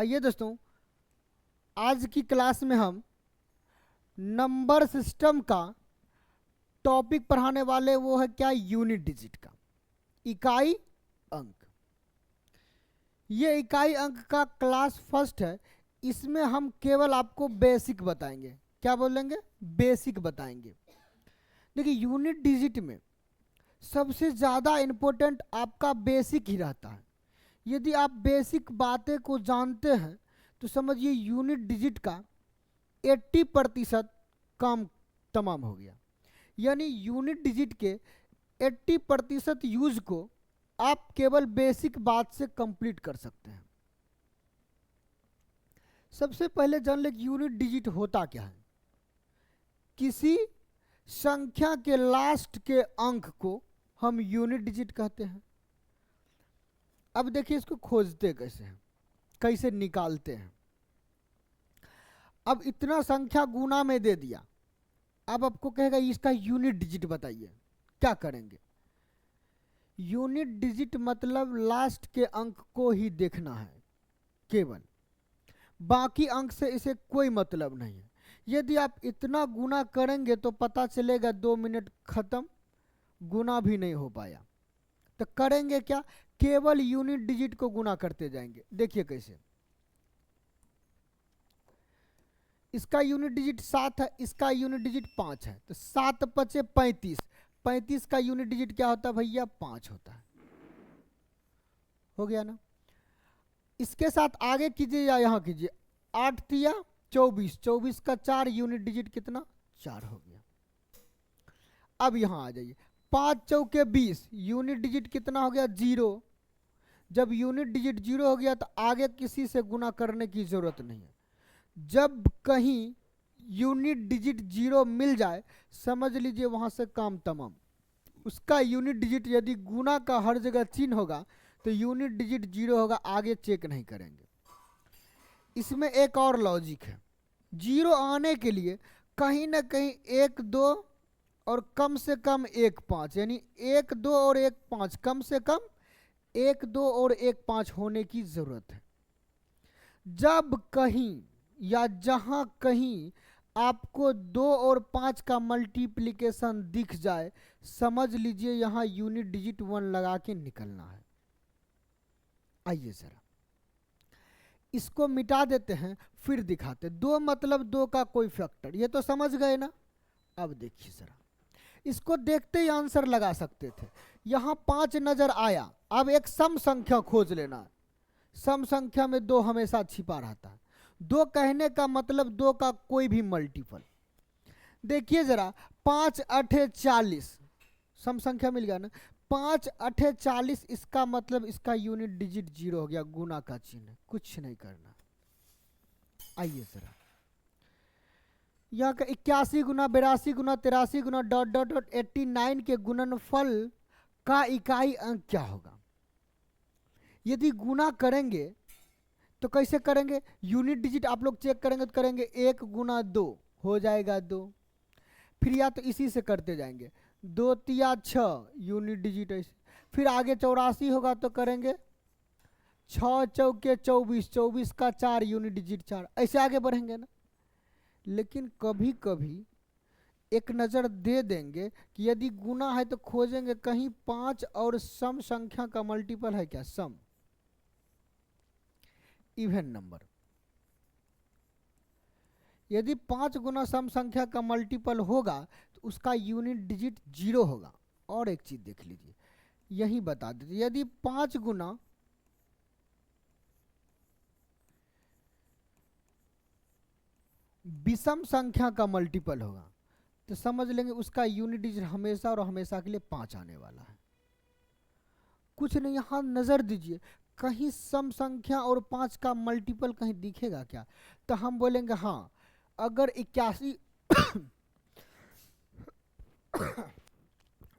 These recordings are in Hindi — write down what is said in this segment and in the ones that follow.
आइए दोस्तों, आज की क्लास में हम नंबर सिस्टम का टॉपिक पढ़ाने वाले। वो है क्या? यूनिट डिजिट का इकाई अंक। ये इकाई अंक का क्लास फर्स्ट है। इसमें हम केवल आपको बेसिक बताएंगे। क्या बोलेंगे? बेसिक बताएंगे। देखिए, यूनिट डिजिट में सबसे ज़्यादा इम्पोर्टेंट आपका बेसिक ही रहता है। यदि आप बेसिक बातें को जानते हैं तो समझिए यूनिट डिजिट का 80% काम तमाम हो गया। यानी यूनिट डिजिट के 80% यूज को आप केवल बेसिक बात से कंप्लीट कर सकते हैं। सबसे पहले जान ले कि यूनिट डिजिट होता क्या है। किसी संख्या के लास्ट के अंक को हम यूनिट डिजिट कहते हैं। अब देखिए इसको खोजते कैसे हैं, कैसे निकालते हैं। अब इतना संख्या गुना में दे दिया, अब आपको कहेगा इसका यूनिट डिजिट बताइए। क्या करेंगे? यूनिट डिजिट मतलब लास्ट के अंक को ही देखना है केवल, बाकी अंक से इसे कोई मतलब नहीं है। यदि आप इतना गुना करेंगे तो पता चलेगा 2 मिनट खत्म, गुना भी नहीं हो पाया। तो करेंगे क्या? केवल यूनिट डिजिट को गुना करते जाएंगे। देखिए कैसे। इसका यूनिट डिजिट 7 है, इसका यूनिट डिजिट 5 है, तो 7 पचे 35। 35 का यूनिट डिजिट क्या होता है भैया? 5 होता है। हो गया ना? इसके साथ आगे कीजिए या यहां कीजिए। 8 तिया 24, 24 का 4 यूनिट डिजिट कितना? 4 हो गया। अब यहां आ जाइए। 5 चौके 20, यूनिट डिजिट कितना हो गया? 0। जब यूनिट डिजिट 0 हो गया तो आगे किसी से गुना करने की जरूरत नहीं है। जब कहीं यूनिट डिजिट 0 मिल जाए, समझ लीजिए वहां से काम तमाम। उसका यूनिट डिजिट यदि गुना का हर जगह चिन्ह होगा तो यूनिट डिजिट 0 होगा, आगे चेक नहीं करेंगे। इसमें एक और लॉजिक है। 0 आने के लिए कहीं ना कहीं 1 2 और कम से कम 1 5, यानी 1 2 और 1 5, कम से कम 1 2 और 1 5 होने की जरूरत है। जब कहीं या जहां कहीं आपको 2 और 5 का मल्टीप्लिकेशन दिख जाए, समझ लीजिए यहां यूनिट डिजिट 1 लगा के निकलना है। आइए जरा इसको मिटा देते हैं, फिर दिखाते। 2 मतलब 2 का कोई फैक्टर, ये तो समझ गए ना। अब देखिए जरा, इसको देखते ही आंसर लगा सकते थे। यहां 5 नजर आया, अब एक सम संख्या खोज लेना है। सम संख्या में 2 हमेशा छिपा रहता है। 2 कहने का मतलब 2 का कोई भी मल्टीपल। देखिए जरा, 5 8 40, सम संख्या मिल गया ना। 5 8 40, इसका मतलब इसका यूनिट डिजिट 0 हो गया, गुना का चिन्ह, कुछ नहीं करना। आइए जरा, यहाँ का 81 गुना 82 गुना 83 गुना डॉट डॉट डॉट 89 के गुणनफल का इकाई अंक क्या होगा? यदि गुना करेंगे तो कैसे करेंगे? यूनिट डिजिट आप लोग चेक करेंगे तो करेंगे 1 गुना 2 हो जाएगा 2। फिर या तो इसी से करते जाएंगे, 2 तिया 6 यूनिट डिजिट ऐसे। फिर आगे 84 होगा तो करेंगे 6 चौके 24, 24 का 4 यूनिट डिजिट 4, ऐसे आगे बढ़ेंगे ना। लेकिन कभी कभी एक नज़र दे देंगे कि यदि गुना है तो खोजेंगे कहीं 5 और सम संख्या का मल्टीपल है क्या? सम, इवन नंबर। यदि 5 गुना सम संख्या का मल्टीपल होगा तो उसका यूनिट डिजिट 0 होगा। और एक चीज देख लीजिए, यही बता देते, यदि 5 गुना विषम संख्या का मल्टीपल होगा तो समझ लेंगे उसका यूनिट डिजिट हमेशा और हमेशा के लिए 5 आने वाला है। कुछ नहीं, यहां नजर दीजिए, कहीं सम संख्या और 5 का मल्टीपल कहीं दिखेगा क्या? तो हम बोलेंगे हाँ, अगर 81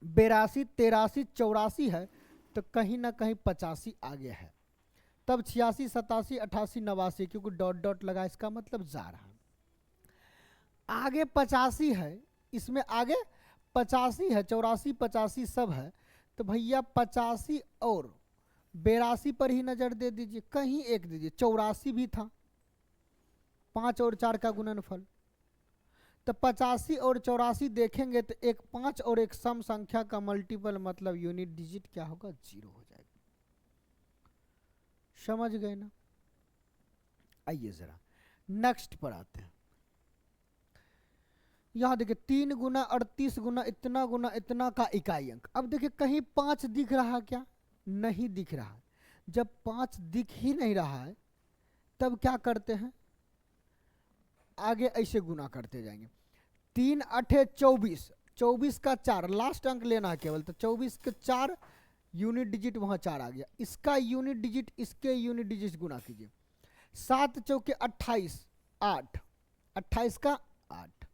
82 83 84 है तो कहीं ना कहीं 85 आगे है। तब 86 87 88 89, क्योंकि डॉट डॉट लगा, इसका मतलब जा रहा है आगे 85 है। इसमें आगे 85 है, 84 85 सब है, तो भैया 85 और 82 पर ही नजर दे दीजिए, कहीं एक दीजिए, 84 भी था, 5 और 4 का गुणनफल। तो 85 और 84 देखेंगे तो एक 5 और एक सम संख्या का मल्टीपल मतलब यूनिट डिजिट क्या होगा, 0 हो जाएगा। समझ गए ना। आइए जरा नेक्स्ट पर आते हैं। यहां देखिए 3 गुना 38 गुना इतना का इकाई अंक। अब देखिए कहीं 5 दिख रहा क्या, नहीं दिख रहा है। जब 5 दिख ही नहीं रहा है तब क्या करते हैं, आगे ऐसे गुना करते जाएंगे। 3 अठे 24, 24 का 4 लास्ट अंक लेना है केवल, तो 24 के 4 यूनिट डिजिट वहां 4 आ गया, इसका यूनिट डिजिट इसके यूनिट डिजिट गुना कीजिए। 7 चौके 28, 8, 28 का 8।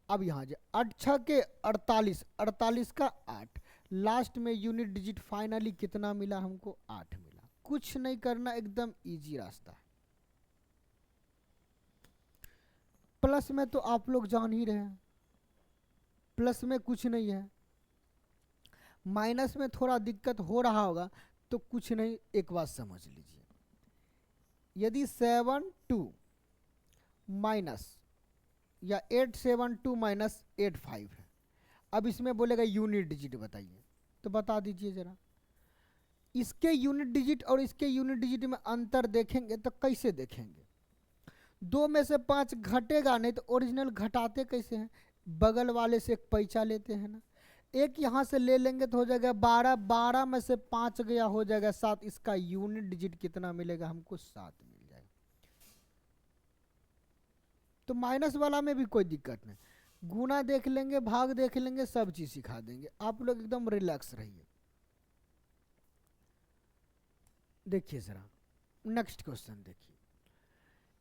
अब यहाँ जो 8 6 के 48, 48 का 8, लास्ट में यूनिट डिजिट फाइनली कितना मिला हमको, 8 मिला। कुछ नहीं करना, एकदम इजी रास्ता है। प्लस में तो आप लोग जान ही रहे हैं, प्लस में कुछ नहीं है। माइनस में थोड़ा दिक्कत हो रहा होगा तो कुछ नहीं, एक बात समझ लीजिए, यदि 72 माइनस या 872 माइनस 85 है, अब इसमें बोलेगा यूनिट डिजिट बताइए, तो बता दीजिए जरा। इसके यूनिट डिजिट और इसके यूनिट डिजिट में अंतर देखेंगे तो कैसे देखेंगे, 2 में से 5 घटेगा नहीं तो ओरिजिनल घटाते कैसे हैं, बगल वाले से एक पैसा लेते हैं ना, एक यहाँ से ले लेंगे तो हो जाएगा 12, 12 में से 5 गया हो जाएगा 7, इसका यूनिट डिजिट कितना मिलेगा हमको, 7 मिल जाएगा। तो माइनस वाला में भी कोई दिक्कत नहीं, गुना देख लेंगे, भाग देख लेंगे, सब चीज सिखा देंगे, आप लोग एकदम रिलैक्स रहिए। देखिए जरा नेक्स्ट क्वेश्चन देखिए,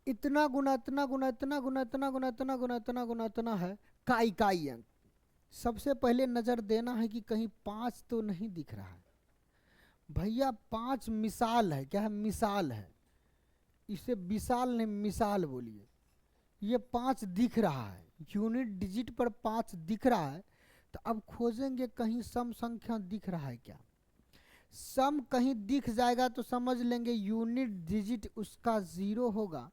इतना गुना इतना गुना इतना गुना इतना गुना इतना गुना इतना गुना इतना है का इकाई अंक। सबसे पहले नजर देना है कि कहीं 5 तो नहीं दिख रहा है भैया, 5 मिसाल है, क्या है, मिसाल है, इसे विशाल नहीं मिसाल बोलिए। ये 5 दिख रहा है, यूनिट डिजिट पर 5 दिख रहा है, तो अब खोजेंगे कहीं सम संख्या दिख रहा है क्या। सम कहीं दिख जाएगा तो समझ लेंगे यूनिट डिजिट उसका 0 होगा,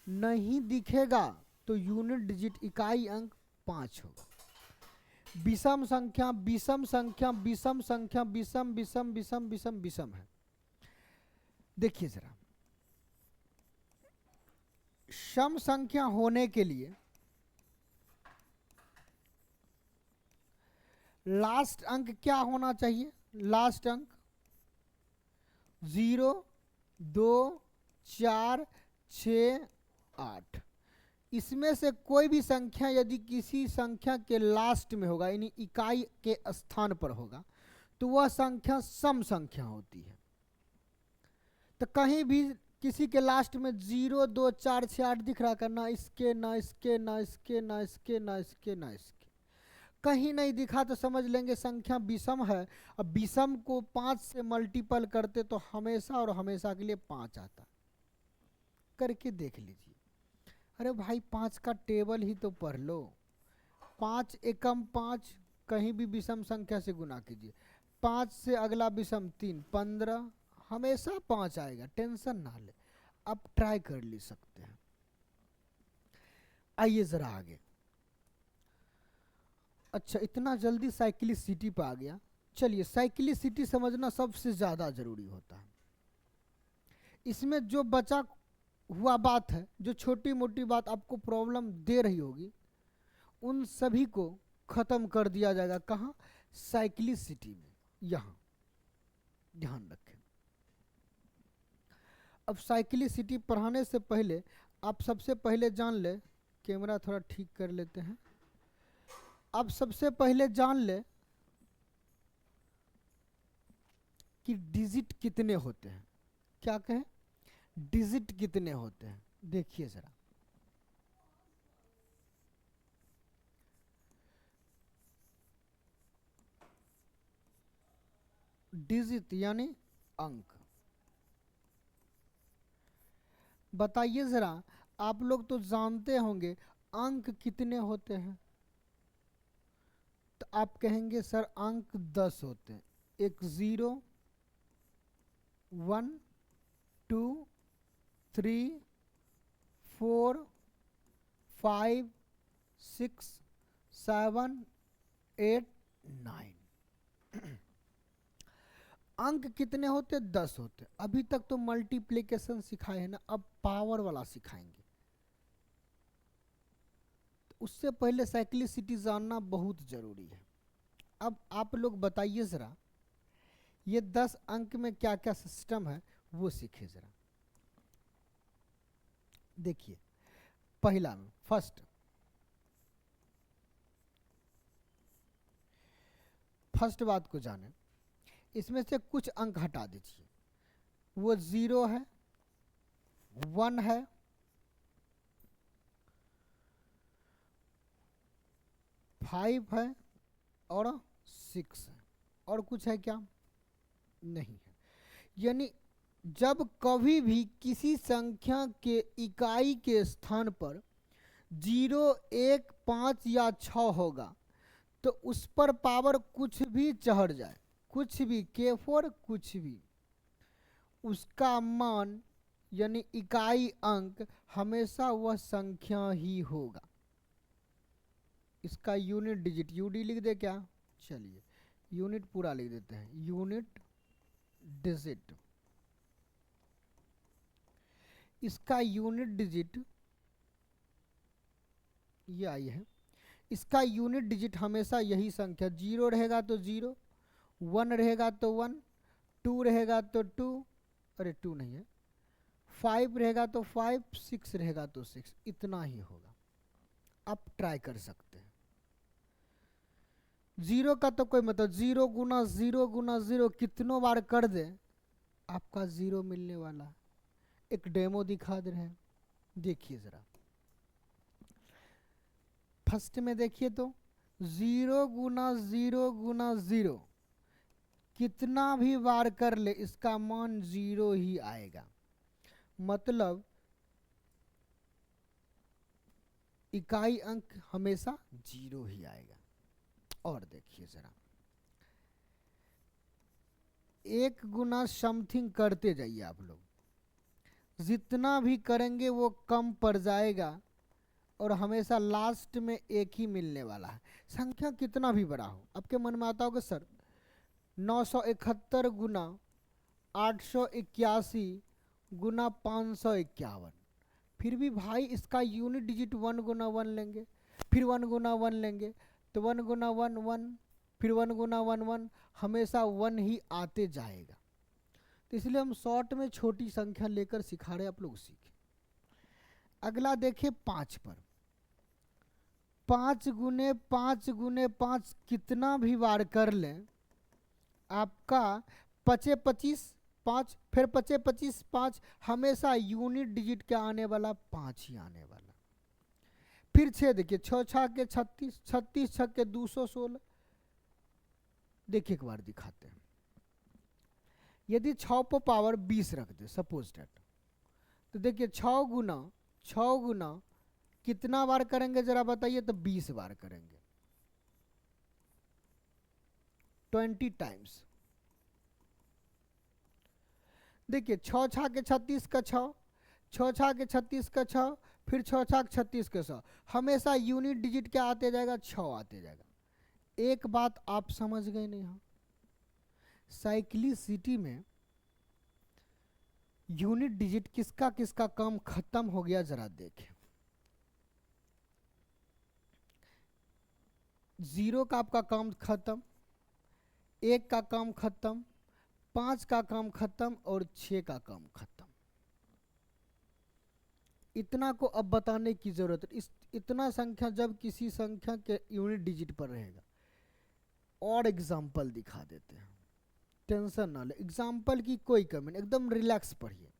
नहीं दिखेगा तो यूनिट डिजिट इकाई अंक 5 होगा। विषम संख्या विषम संख्या विषम संख्या विषम विषम विषम विषम विषम है। देखिए जरा, सम संख्या होने के लिए लास्ट अंक क्या होना चाहिए, लास्ट अंक 0 2 4 6 8। इसमें से कोई भी संख्या यदि किसी संख्या के लास्ट में होगा, यानी इकाई के स्थान पर होगा, तो वह संख्या सम संख्या होती है। तो कहीं भी किसी के लास्ट में 0 2 4 6 8 दिख रहा है, ना इसके ना इसके ना इसके ना इसके ना इसके ना इसके, कहीं नहीं दिखा तो समझ लेंगे संख्या विषम है। अब विषम को 5 से मल्टीपल करते तो हमेशा और हमेशा के लिए 5 आता, करके देख लीजिए। अरे भाई 5 का टेबल ही तो पढ़ लो, 5 एकम 5, कहीं भी विषम संख्या से गुना कीजिए, 5 से अगला विषम 3 15, हमेशा 5 आएगा, टेंशन ना ले, आप ट्राई कर ले सकते हैं। आइए जरा आगे। अच्छा इतना जल्दी साइक्लिसिटी पे आ गया, चलिए साइक्लिसिटी समझना सबसे ज्यादा जरूरी होता है। इसमें जो बचा हुआ बात है, जो छोटी मोटी बात आपको प्रॉब्लम दे रही होगी, उन सभी को खत्म कर दिया जाएगा। कहाँ, साइक्लिसिटी में, यहां ध्यान रखें। अब साइक्लिसिटी पढ़ाने से पहले आप सबसे पहले जान ले, कैमरा थोड़ा ठीक कर लेते हैं, आप सबसे पहले जान ले कि डिजिट कितने होते हैं। क्या कहें, डिजिट कितने होते हैं। देखिए जरा, डिजिट यानी अंक। बताइए जरा, आप लोग तो जानते होंगे अंक कितने होते हैं, तो आप कहेंगे सर अंक 10 होते हैं, एक 0 1 2 3 4 5 6 7 8 9 अंक कितने होते? 10 होते। अभी तक तो मल्टीप्लिकेशन सिखाए हैं ना, अब पावर वाला सिखाएंगे। तो उससे पहले साइक्लिसिटी जानना बहुत जरूरी है। अब आप लोग बताइए जरा, ये 10 अंक में क्या क्या सिस्टम है वो सीखे जरा। देखिए पहला में फर्स्ट बात को जाने, इसमें से कुछ अंक हटा दीजिए। वो 0 है, 1 है, 5 है और 6 है। और कुछ है क्या? नहीं है। यानी जब कभी भी किसी संख्या के इकाई के स्थान पर 0 1 5 या 6 होगा तो उस पर पावर कुछ भी चढ़ जाए, कुछ भी K4 कुछ भी, उसका मान यानी इकाई अंक हमेशा वह संख्या ही होगा। इसका यूनिट डिजिट यूडी लिख दे क्या? चलिए यूनिट पूरा लिख देते हैं, यूनिट डिजिट। इसका यूनिट डिजिट ये आई है। इसका यूनिट डिजिट हमेशा यही संख्या, 0 रहेगा तो 0, 1 रहेगा तो 1, 2 रहेगा तो 2, अरे 2 नहीं है, 5 रहेगा तो 5, 6 रहेगा तो 6, इतना ही होगा। आप ट्राई कर सकते हैं। 0 का तो कोई मतलब, 0 गुना 0 गुना 0 कितनों बार कर दे आपका 0 मिलने वाला है। एक डेमो दिखा दे रहे हैं, देखिए जरा। फर्स्ट में देखिए तो 0 गुना 0 गुना 0 कितना भी बार कर ले इसका मान 0 ही आएगा। मतलब इकाई अंक हमेशा 0 ही आएगा। और देखिए जरा, 1 गुना समथिंग करते जाइए आप लोग, जितना भी करेंगे वो कम पड़ जाएगा और हमेशा लास्ट में 1 ही मिलने वाला है। संख्या कितना भी बड़ा हो, आपके मन में आता होगा सर 971 गुना 881 गुना 551, फिर भी भाई इसका यूनिट डिजिट 1 गुना 1 लेंगे, फिर 1 गुना 1 लेंगे, तो 1 गुना 1 1, फिर 1 गुना 1 1, हमेशा 1 ही आते जाएगा। तो इसलिए हम शॉर्ट में छोटी संख्या लेकर सिखा रहे, आप लोग सीखें। अगला देखिए 5 पर, 5 गुने 5 गुने 5 कितना भी बार कर लें आपका 5 25 5, फिर 5 25 5, हमेशा यूनिट डिजिट क्या आने वाला? 5 ही आने वाला। फिर 6 देखिए, 6 6 के 36, 36 6 के 216। देखिए एक बार दिखाते हैं। यदि 6 पर पावर 20 रख दे सपोज डेट, तो देखिए 6 गुना कितना बार करेंगे जरा बताइए? तो 20 बार करेंगे, 20 टाइम्स। देखिए 6 6 के 36 का 6, 6 6 के 36 का 6, फिर 6 6 के 36 का 100, हमेशा यूनिट डिजिट क्या आते जाएगा? 6 आते जाएगा। एक बात आप समझ गए नहीं? हाँ, साइक्लिसिटी में यूनिट डिजिट किसका किसका काम खत्म हो गया जरा देखें। 0 का आपका काम खत्म, 1 का काम खत्म, 5 का काम खत्म और 6 का काम खत्म। इतना को अब बताने की जरूरत है। इतना संख्या जब किसी संख्या के यूनिट डिजिट पर रहेगा। और एग्जाम्पल दिखा देते हैं, टेंशन ना ले, एग्जाम्पल की कोई कमी नहीं, एकदम रिलैक्स पढ़िए।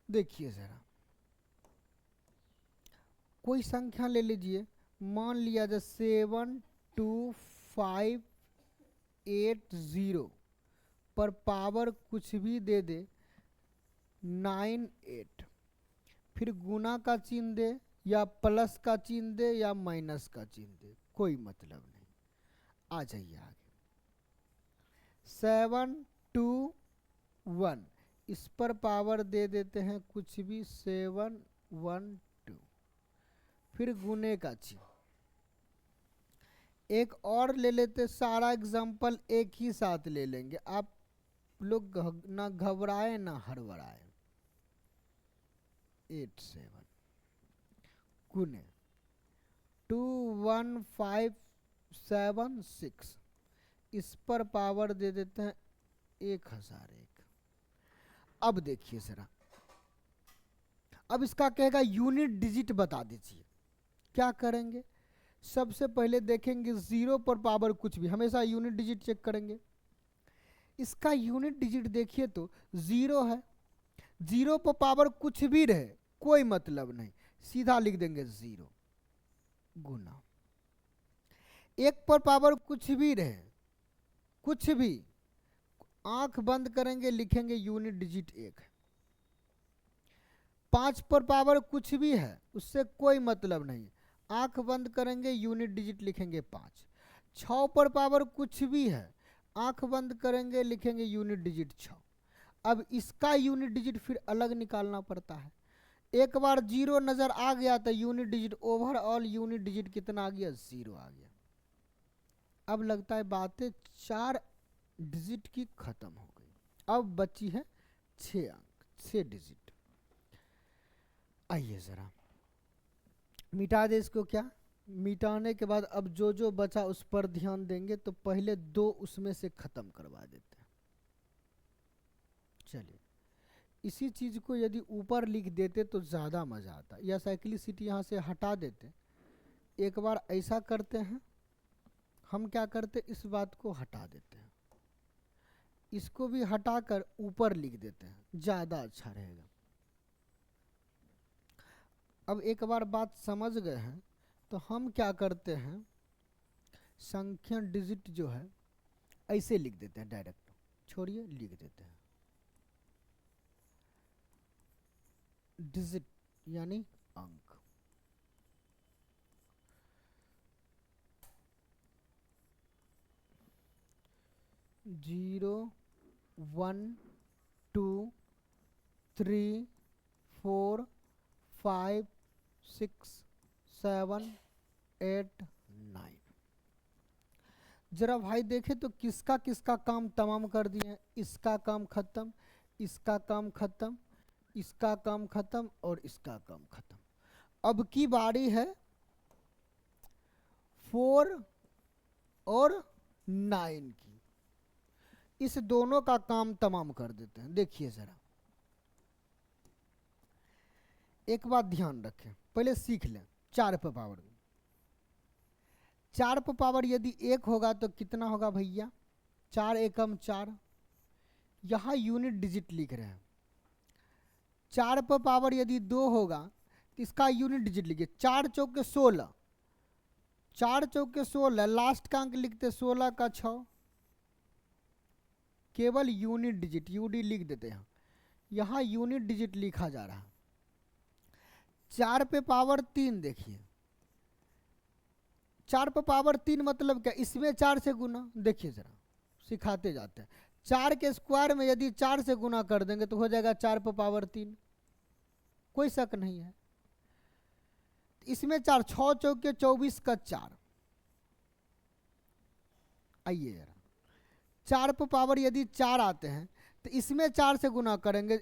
देखिए जरा, कोई संख्या ले लीजिए, मान लिया जाए 72580 पर पावर कुछ भी दे दे 98, फिर गुना का चिन्ह दे या प्लस का चिन्ह दे या माइनस का चिन्ह दे, कोई मतलब नहीं। आ जाइए आगे, 72580 2 1, इस पर पावर दे देते हैं कुछ भी 7 1 2, फिर गुने का चिन्ह। एक और ले लेते, सारा एग्जाम्पल एक ही साथ ले लेंगे, आप लोग ना घबराए ना हड़बड़ाए। 8 7 गुने 2 1 5 7 6, इस पर पावर दे देते हैं 1001। अब देखिए जरा, अब इसका कहेगा यूनिट डिजिट बता दीजिए। क्या करेंगे, सबसे पहले देखेंगे 0 पर पावर कुछ भी, हमेशा यूनिट डिजिट चेक करेंगे। इसका यूनिट डिजिट देखिए तो 0 है, 0 पर पावर कुछ भी रहे कोई मतलब नहीं, सीधा लिख देंगे 0 गुना 1 पर पावर कुछ भी रहे, कुछ भी, आंख बंद करेंगे लिखेंगे यूनिट डिजिट 1 है। 5 पर पावर कुछ भी है उससे कोई मतलब नहीं, आंख बंद करेंगे यूनिट डिजिट लिखेंगे 5। 6 पर पावर कुछ भी है, आंख बंद करेंगे लिखेंगे यूनिट डिजिट 6। अब इसका यूनिट डिजिट फिर अलग निकालना पड़ता है। एक बार 0 नजर आ गया तो unit digit overall unit digit कितना आ गया, 0 आ गया। अब लगता है बातें 4 डिजिट की खत्म हो गई, अब बची है 6 अंक, 6 डिजिट। आइए जरा मिटा दे इसको। क्या मिटाने के बाद अब जो जो बचा उस पर ध्यान देंगे, तो पहले 2 उसमें से खत्म करवा देते हैं। चलिए, इसी चीज को यदि ऊपर लिख देते तो ज्यादा मजा आता, या साइक्लिसिटी यहां से हटा देते। एक बार ऐसा करते हैं, हम क्या करते, इस बात को हटा देते हैं, इसको भी हटाकर ऊपर लिख देते हैं, ज्यादा अच्छा रहेगा। अब एक बार बात समझ गए हैं तो हम क्या करते हैं, संख्या डिजिट जो है ऐसे लिख देते हैं, डायरेक्ट छोड़िए लिख देते हैं डिजिट यानी अंक। जीरो 1 2 3 4 5 6 7 8 9। जरा भाई देखे तो किसका किसका काम तमाम कर दिए, इसका काम खत्म, इसका काम खत्म, इसका काम खत्म और इसका काम खत्म। अब की बारी है 4 और 9 की, इस दोनों का काम तमाम कर देते हैं। देखिए जरा, एक बात ध्यान रखें, पहले सीख लें 4 पर पावर। 4 पर पावर यदि 1 होगा तो कितना होगा भैया, 4 एकम 4, यहां यूनिट डिजिट लिख रहे हैं। 4 पर पावर यदि 2 होगा तो इसका यूनिट डिजिट लिखिए, 4 चौके 16, 4 चौके 16, लास्ट का अंक लिखते 16 का 6, केवल यूनिट डिजिट यूडी लिख देते हैं, यहां यूनिट डिजिट लिखा जा रहा है। 4 पे पावर 3 देखिए, 4 पे पावर 3 मतलब क्या, इसमें 4 से गुना, देखिए जरा सिखाते जाते हैं। 4 के स्क्वायर में यदि 4 से गुना कर देंगे तो हो जाएगा 4 पे पावर 3, कोई शक नहीं है। इसमें 4, 6 चौके 24 का 4। आइए जरा, 4 पे पावर यदि 4 आते हैं तो इसमें 4 से गुना करेंगे,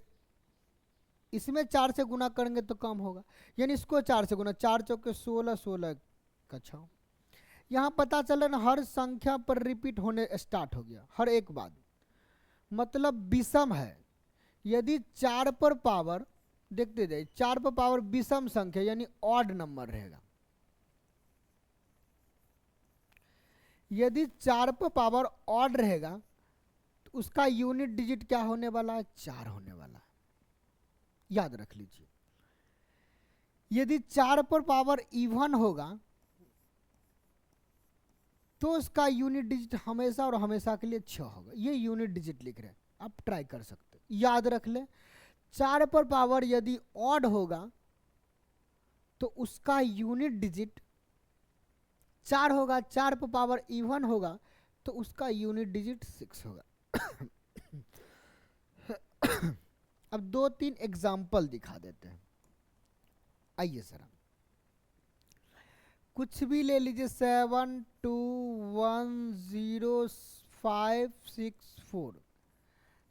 इसमें 4 से गुना करेंगे तो कम होगा, यानी इसको 4 से गुना, 4 चौके 16, 16 का 6। यहां पता चला ना, हर संख्या पर रिपीट होने स्टार्ट हो गया, हर एक बात, मतलब विषम है। यदि 4 पर पावर देखते जाइए, 4 पर पावर विषम संख्या यानी ऑड नंबर रहेगा। यदि 4 पर पावर ऑड रहेगा तो उसका यूनिट डिजिट क्या होने वाला है, 4 होने वाला है, याद रख लीजिए। यदि 4 पर पावर इवन होगा तो उसका यूनिट डिजिट हमेशा और हमेशा के लिए 6 होगा। ये यूनिट डिजिट लिख रहे हैं, आप ट्राई कर सकते, याद रख ले। 4 पर पावर यदि ऑड होगा तो उसका यूनिट डिजिट 4 होगा, 4 पर पावर इवन होगा तो उसका यूनिट डिजिट 6 होगा। अब 2-3 एग्जाम्पल दिखा देते हैं। आइए सर, कुछ भी ले लीजिए, 7210564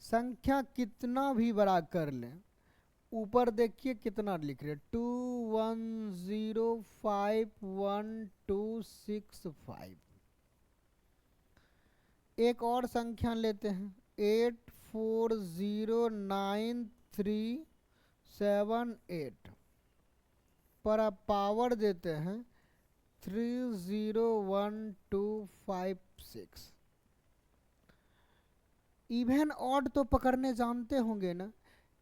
संख्या कितना भी बड़ा कर लें, ऊपर देखिए कितना लिख रहे, 210511265। एक और संख्या लेते हैं, 840937 पर आप पावर देते हैं 301256। इवन ऑड तो पकड़ने जानते होंगे ना।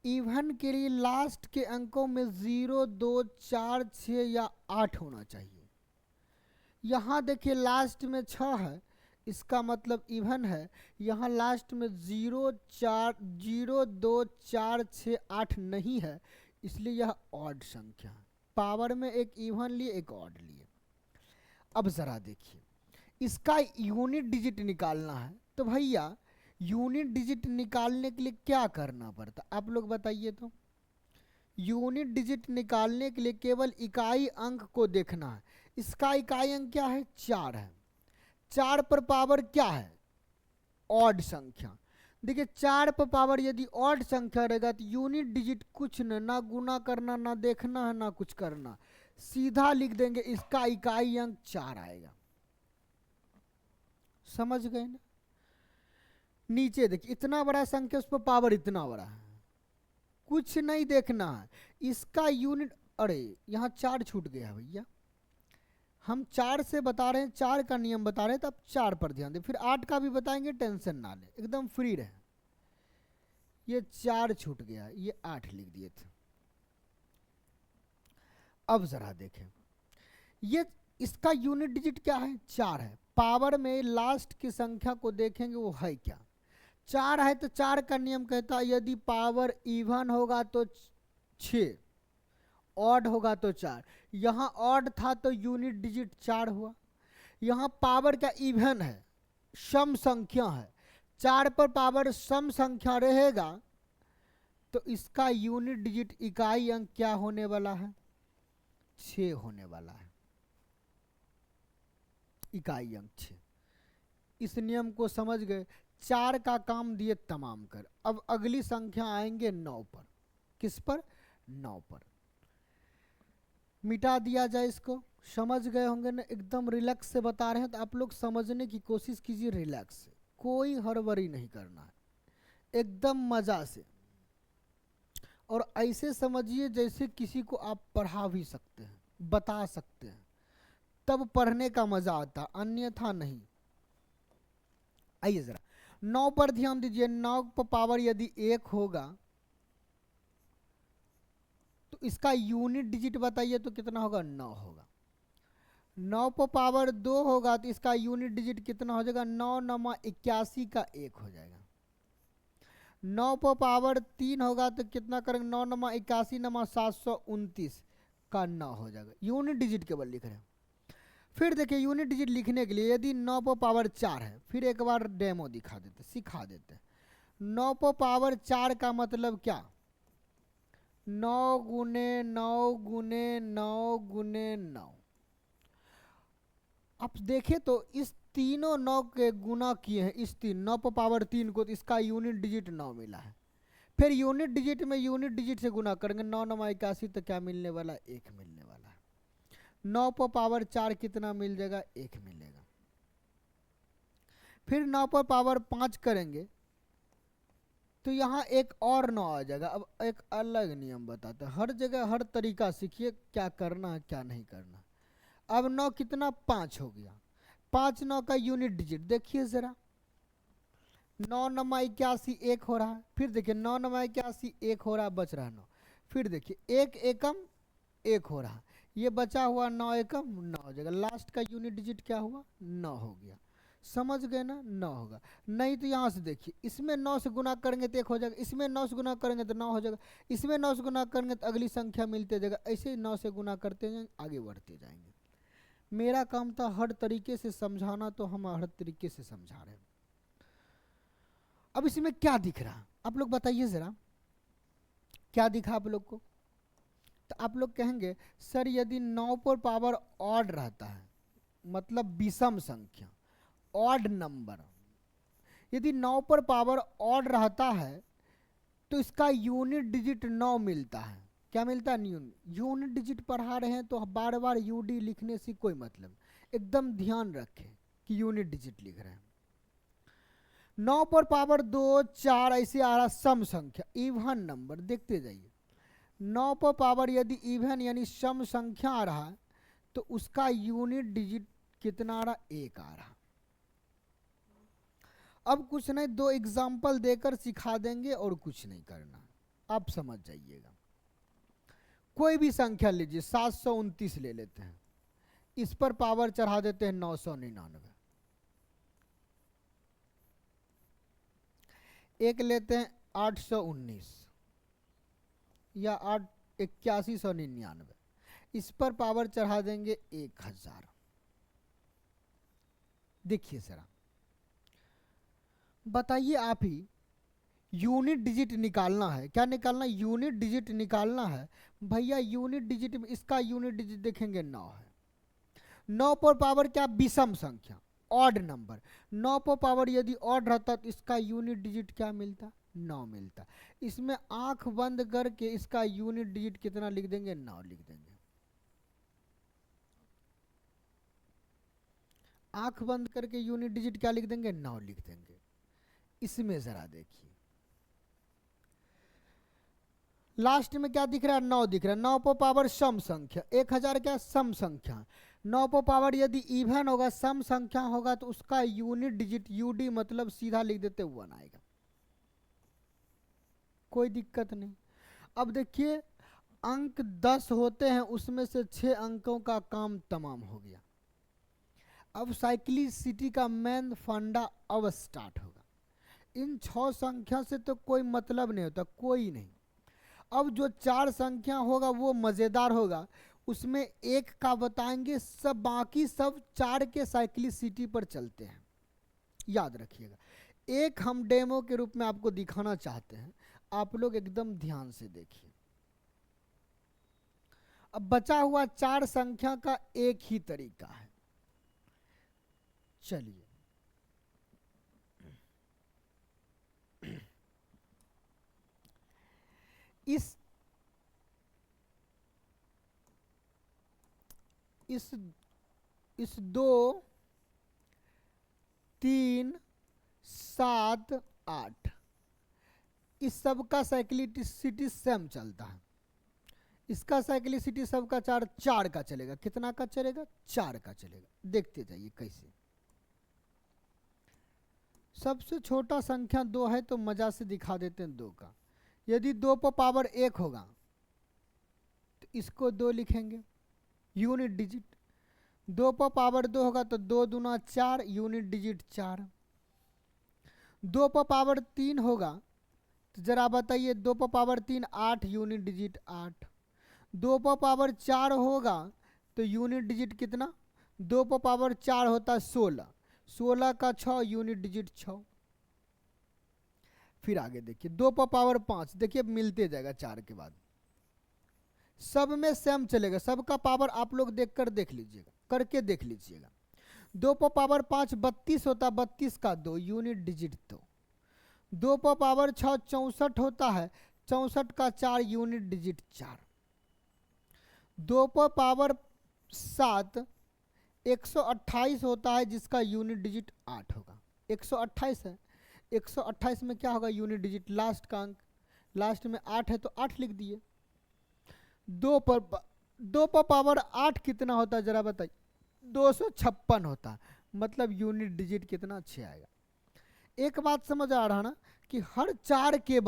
इवन के लिए लास्ट के अंकों में 0, 2, 4, 6 या 8 होना चाहिए। यहाँ देखिए लास्ट में 6 है, इसका मतलब इवन है। यहाँ लास्ट में 0, 2, 4, 6, 8 नहीं है, इसलिए यह ऑड संख्या है। पावर में एक इवन लिए, एक ऑड लिए। अब जरा देखिए, इसका यूनिट डिजिट निकालना है, तो भैया यूनिट डिजिट निकालने के लिए क्या करना पड़ता, आप लोग बताइए तो। यूनिट डिजिट निकालने के लिए केवल इकाई अंक को देखना है। इसका इकाई अंक क्या है, 4 है। 4 पर पावर क्या है, ऑड संख्या। देखिए 4 पर पावर यदि ऑड संख्या रहेगा तो यूनिट डिजिट कुछ ना गुना करना, ना देखना है, ना कुछ करना, सीधा लिख देंगे इसका इकाई अंक 4 आएगा। समझ गए ना। नीचे देखिए इतना बड़ा संख्या, उस पर पावर इतना बड़ा है, कुछ नहीं देखना है। इसका यूनिट, अरे यहाँ 4 छूट गया भैया, हम 4 से बता रहे हैं, 4 का नियम बता रहे हैं, तो आप 4 पर ध्यान दें। फिर 8 का भी बताएंगे, टेंशन ना ले, एकदम फ्री रहे। ये 4 छूट गया, ये 8 लिख दिए थे। अब जरा देखें, ये इसका यूनिट डिजिट क्या है, 4 है। पावर में लास्ट की संख्या को देखेंगे वो है क्या, 4 है। तो 4 का नियम कहता है यदि पावर इवन होगा तो 6, ऑड होगा तो 4। यहाँ ऑड था तो यूनिट डिजिट 4 हुआ। यहाँ पावर का इवन है, सम संख्या है, 4 पर पावर सम संख्या रहेगा तो इसका यूनिट डिजिट इकाई अंक क्या होने वाला है, 6 होने वाला है। इकाई अंक 6। इस नियम को समझ गए। 4 का काम दिए तमाम कर। अब अगली संख्या आएंगे 9 पर। किस पर, 9 पर। मिटा दिया जाए इसको। समझ गए होंगे ना, एकदम रिलैक्स से बता रहे हैं, तो आप लोग समझने की कोशिश कीजिए रिलैक्स से, कोई हड़बड़ी नहीं करना है, एकदम मजा से। और ऐसे समझिए जैसे किसी को आप पढ़ा भी सकते हैं, बता सकते हैं, तब पढ़ने का मजा आता, अन्यथा नहीं। आइए जरा 9 पर ध्यान दीजिए। 9 पर पावर यदि 1 होगा तो इसका यूनिट डिजिट बताइए तो कितना होगा, 9 होगा। 9 पर पावर 2 होगा तो इसका यूनिट डिजिट कितना हो जाएगा, 9 9 81 का 1 हो जाएगा। 9 पर पावर 3 होगा तो कितना करेंगे, 9 9 81 9 729 का 9 हो जाएगा। यूनिट डिजिट केवल लिख रहे हैं। फिर देखिए यूनिट डिजिट लिखने के लिए यदि 9 पर पावर 4 है, फिर एक बार डेमो दिखा देते, सिखा देते। 9 पर पावर 4 का मतलब क्या, 9 गुने 9 गुने 9 गुने 9। आप देखें तो इस तीनों 9 के गुना किए हैं, इस 9 पर पावर 3 को, तो इसका यूनिट डिजिट 9 मिला है। फिर यूनिट डिजिट में यूनिट डिजिट से गुना करेंगे, 9 9 81 तो क्या मिलने वाला, 1 मिलने वाला है। 9 पर पावर 4 कितना मिल जाएगा, 1 मिलेगा। फिर 9 पर पावर 5 करेंगे तो यहाँ एक और 9 आ जाएगा। अब एक अलग नियम बताते हैं, हर जगह हर तरीका सीखिए क्या करना है क्या नहीं करना। अब 9 कितना, 5 हो गया। 5 9 का यूनिट डिजिट देखिए जरा, 9 9 81 1 हो रहा है। फिर देखिए 9 9 81 1 हो रहा है, बच रहा है 9। फिर देखिए 1 एकम 1 हो रहा है, ये बचा हुआ 9 एकम 9 हो जाएगा। लास्ट का यूनिट डिजिट क्या हुआ, 9 हो गया। समझ गए ना, 9 होगा। नहीं तो यहाँ से देखिए, इसमें 9 से गुना करेंगे तो 1 हो जाएगा, इसमें 9 से गुना करेंगे तो 9 हो जाएगा, इसमें 9 से गुना करेंगे तो अगली संख्या मिलते जाएगा। ऐसे ही 9 से गुना करते जाएंगे, आगे बढ़ते जाएंगे। मेरा काम था हर तरीके से समझाना, तो हम हर तरीके से समझा रहे हैं। अब इसमें क्या दिख रहा, आप लोग बताइए जरा। क्या दिखा आप लोग को? तो आप लोग कहेंगे सर यदि 9 पर पावर ऑड रहता है, मतलब विषम संख्या, ऑड नंबर, यदि 9 पर पावर ऑड रहता है तो इसका यूनिट डिजिट 9 मिलता है। क्या मिलता है? यूनिट डिजिट पढ़ा रहे हैं तो बार बार यूडी लिखने से कोई मतलब, एकदम ध्यान रखें कि यूनिट डिजिट लिख रहे हैं। 9 पर पावर 2, 4 ऐसे आ रहा सम संख्या, इवन नंबर, देखते जाइए। 9 पर पावर यदि इवन यानी सम संख्या आ रहा है तो उसका यूनिट डिजिट कितना आ रहा? 1 आ रहा। अब कुछ नहीं, 2 एग्जाम्पल देकर सिखा देंगे और कुछ नहीं करना, आप समझ जाइएगा। कोई भी संख्या लीजिए, 729 ले लेते हैं, इस पर पावर चढ़ा देते हैं 999। एक लेते हैं 819 या 8199, इस पर पावर चढ़ा देंगे 1000। देखिए जरा, बताइए आप ही, यूनिट डिजिट निकालना है। क्या निकालना? यूनिट डिजिट निकालना है भैया। यूनिट डिजिट में इसका यूनिट डिजिट देखेंगे 9 है। 9 पर पावर क्या? विषम संख्या, ऑड नंबर। 9 पर पावर यदि ऑड रहता तो इसका यूनिट डिजिट क्या मिलता? 9 मिलता। इसमें आंख बंद करके इसका यूनिट डिजिट कितना लिख देंगे? 9 लिख देंगे। आंख बंद करके यूनिट डिजिट क्या लिख देंगे? 9 लिख देंगे। इसमें जरा देखिए, लास्ट में क्या दिख रहा है? 9 दिख रहा है। 9 पर पावर सम संख्या, 1000 क्या? सम संख्या। 9 पर पावर यदि इवन होगा, सम संख्या होगा, तो उसका यूनिट डिजिट यूडी मतलब सीधा लिख देते 1 आएगा, कोई दिक्कत नहीं। अब देखिए, अंक 10 होते हैं, उसमें से 6 अंकों का काम तमाम हो गया। अब साइक्लिसिटी का मेन फंडा अब स्टार्ट होगा। इन 6 संख्या से तो कोई मतलब नहीं होता, कोई नहीं। अब जो 4 संख्या होगा वो मजेदार होगा, उसमें एक का बताएंगे, सब बाकी सब 4 के साइक्लिसिटी पर चलते हैं, याद रखिएगा। एक हम डेमो के रूप में आपको दिखाना चाहते हैं, आप लोग एकदम ध्यान से देखिए। अब बचा हुआ 4 संख्या का एक ही तरीका है। चलिए, इस 2, 3, 7, 8 इस सब का साइक्लिसिटी सेम चलता है। इसका साइक्लिसिटी सबका 4 का चलेगा। कितना का चलेगा? 4 का चलेगा। देखते जाइए कैसे। सबसे छोटा संख्या 2 है तो मजा से दिखा देते हैं 2 का। यदि 2 पर पावर 1 होगा तो इसको 2 लिखेंगे, यूनिट डिजिट। 2 पर पावर 2 होगा तो 2 दूना 4, यूनिट डिजिट 4। 2 पर पावर 3 होगा तो जरा बताइए, 2 पर पावर 3 8, यूनिट डिजिट 8। 2 पर पावर 4 होगा तो यूनिट डिजिट कितना? 2 पर पावर 4 होता है 16, 16 का 6, यूनिट डिजिट 6। फिर आगे देखिए, 2 पर पावर 5, देखिए मिलते जाएगा 4 के बाद, सब में सेम चलेगा। सबका पावर आप लोग देखकर देख लीजिएगा, करके देख लीजिएगा। 2 पर पावर 5 32 होता, 32 का 2, यूनिट डिजिट 2। 2 पर पावर 6 64 होता है, 64 का 4, यूनिट डिजिट 4। 2 पर पावर 7 128 होता है, जिसका यूनिट डिजिट 8 होगा। 128 है, 128 में क्या होगा? यूनिट डिजिट, लास्ट का अंक, लास्ट में 8 है तो 8 लिख दिए। 2 पर पावर 8 कितना होता है जरा बताइए? 256 होता है, मतलब यूनिट डिजिट कितना? 6 आएगा। एक बात समझ आ रहा ना कि हर 4 के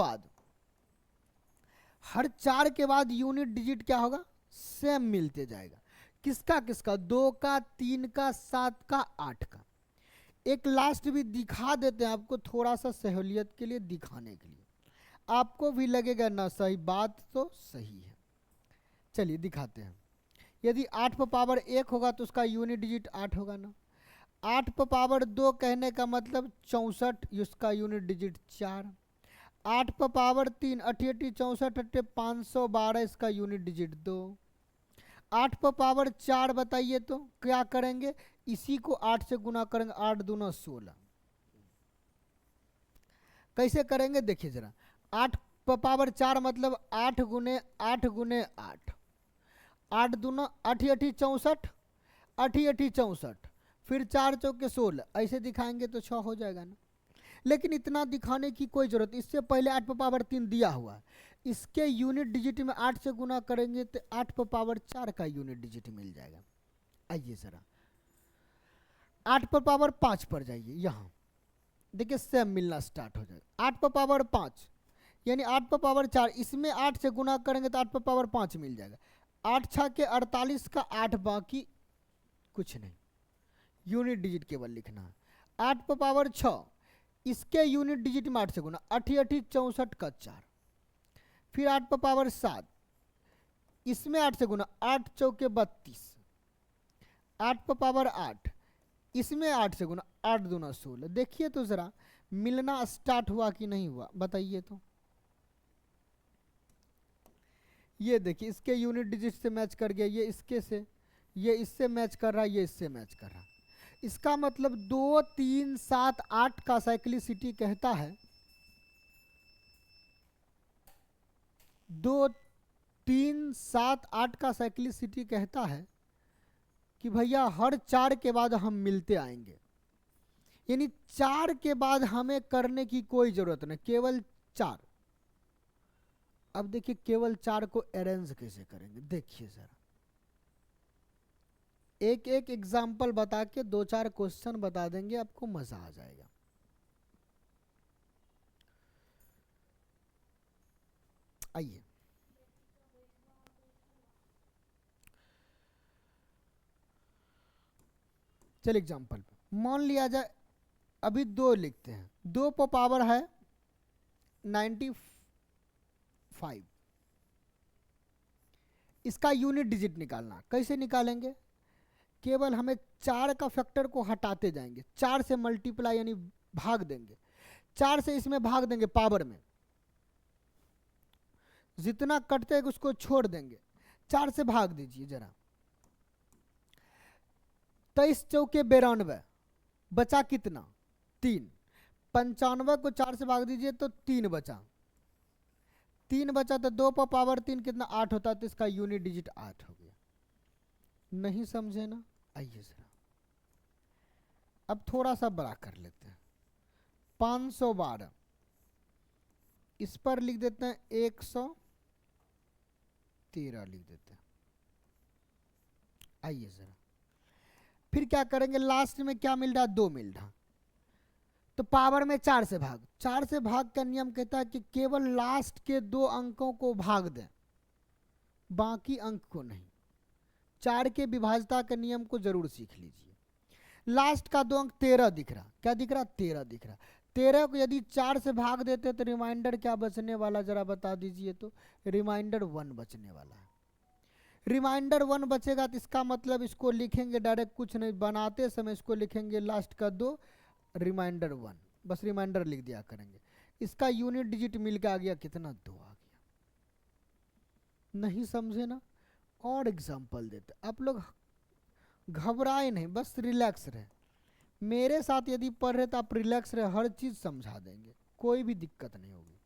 बाद यूनिट डिजिट क्या होगा? सेम मिलते जाएगा। किसका किसका? 2 का, 3 का, 7 का, 8 का। एक लास्ट भी दिखा देते हैं आपको, थोड़ा सा सहूलियत के लिए, दिखाने के लिए, आपको भी लगेगा ना सही बात तो सही है। चलिए दिखाते हैं। यदि 8 पर पावर 1 होगा तो उसका यूनिट डिजिट 8 होगा ना। 8 पर पावर 2 कहने का मतलब 64, उसका यूनिट डिजिट 4। 8 पर पावर 3, 8 8 64 8 512, इसका यूनिट डिजिट 2। 8 पर पावर 4 बताइए तो क्या करेंगे, इसी को 8 से गुना करेंगे, 8 दूना 16। कैसे करेंगे देखिए जरा, 8 पर पावर 4 मतलब 8 गुने 8 गुने 8, 8 दूना 8 8 64, 8 8 64, फिर 4 चौके 16, ऐसे दिखाएंगे तो 6 हो जाएगा ना। लेकिन इतना दिखाने की कोई जरूरत, इससे पहले 8 पर पावर 3 दिया हुआ है, इसके यूनिट डिजिट में 8 से गुना करेंगे तो 8 पर पावर 4 का यूनिट डिजिट मिल जाएगा। आइए जरा 8 पर पावर 5 पर जाइए, यहाँ देखिए सेम मिलना स्टार्ट हो जाएगा। 8 पर पावर 5 यानी 8 पर पावर 4, इसमें 8 से गुना करेंगे तो 8 पर पावर 5 मिल जाएगा। 8 6 के 48 का 8, बाकी कुछ नहीं, यूनिट डिजिट केवल लिखना है। 8 पर पावर 6, इसके यूनिट डिजिट में 8 से गुना, 8 8 64 का 4, फिर 8 पर पावर 7, इसमें 8 से गुना, 8 चौके 32, 8 पर पावर 8, इसमें 8 से गुना, 8 दूना 16। देखिए तो जरा मिलना स्टार्ट हुआ कि नहीं हुआ, बताइए तो। ये देखिए इसके यूनिट डिजिट से मैच कर गया, ये इसके से, ये इससे मैच कर रहा है, ये इससे मैच कर रहा है। इसका मतलब 2 3 7 8 का साइक्लिसिटी कहता है, 2 3 7 8 का साइक्लिसिटी कहता है कि भैया हर 4 के बाद हम मिलते आएंगे, यानी 4 के बाद हमें करने की कोई जरूरत नहीं, केवल 4। अब देखिए केवल 4 को अरेंज कैसे करेंगे, देखिए जरा एक एक एग्जाम्पल बता के 2 4 क्वेश्चन बता देंगे, आपको मजा आ जाएगा। आइए चल एग्जाम्पल पे मान लिया जाए, अभी 2 लिखते हैं, 2 पर पावर है 95, इसका यूनिट डिजिट निकालना। कैसे निकालेंगे, केवल हमें 4 का फैक्टर को हटाते जाएंगे, 4 से मल्टीप्लाई यानी भाग देंगे, 4 से इसमें भाग देंगे पावर में, जितना कटते उसको छोड़ देंगे, 4 से भाग दीजिए जरा, 23 चौके 92, बचा कितना 3, 95 को 4 से भाग दीजिए तो 3 बचा, 3 बचा तो 2 पर पावर 3 कितना 8 होता है, तो इसका यूनिट डिजिट 8 हो गया। नहीं समझे ना, आइए जरा अब थोड़ा सा बड़ा कर लेते हैं, 512, इस पर लिख देते हैं 113 लिख देते हैं। आइए जरा फिर क्या करेंगे, लास्ट में क्या मिल रहा, 2 मिल रहा, तो पावर में 4 से भाग, 4 से भाग का नियम कहता है कि केवल लास्ट के 2 अंकों को भाग दें, बाकी अंक को नहीं। 4 के विभाज्यता के नियम को जरूर सीख लीजिए। लास्ट का 2 अंक 13 दिख रहा, क्या दिख रहा 13 दिख रहा, 13 को यदि 4 से भाग देते तो रिमाइंडर क्या बचने वाला, जरा बता दीजिए तो, रिमाइंडर 1 बचने वाला है। रिमाइंडर 1 बचेगा तो इसका मतलब इसको लिखेंगे डायरेक्ट, कुछ नहीं बनाते समय इसको लिखेंगे लास्ट का 2 रिमाइंडर 1, बस रिमाइंडर लिख दिया करेंगे। इसका यूनिट डिजिट मिल के आ गया कितना, 2 आ गया। नहीं समझे ना, और एग्जाम्पल देते, आप लोग घबराए नहीं, बस रिलैक्स रहे, मेरे साथ यदि पढ़ रहे तो आप रिलैक्स रहे, हर चीज समझा देंगे, कोई भी दिक्कत नहीं होगी।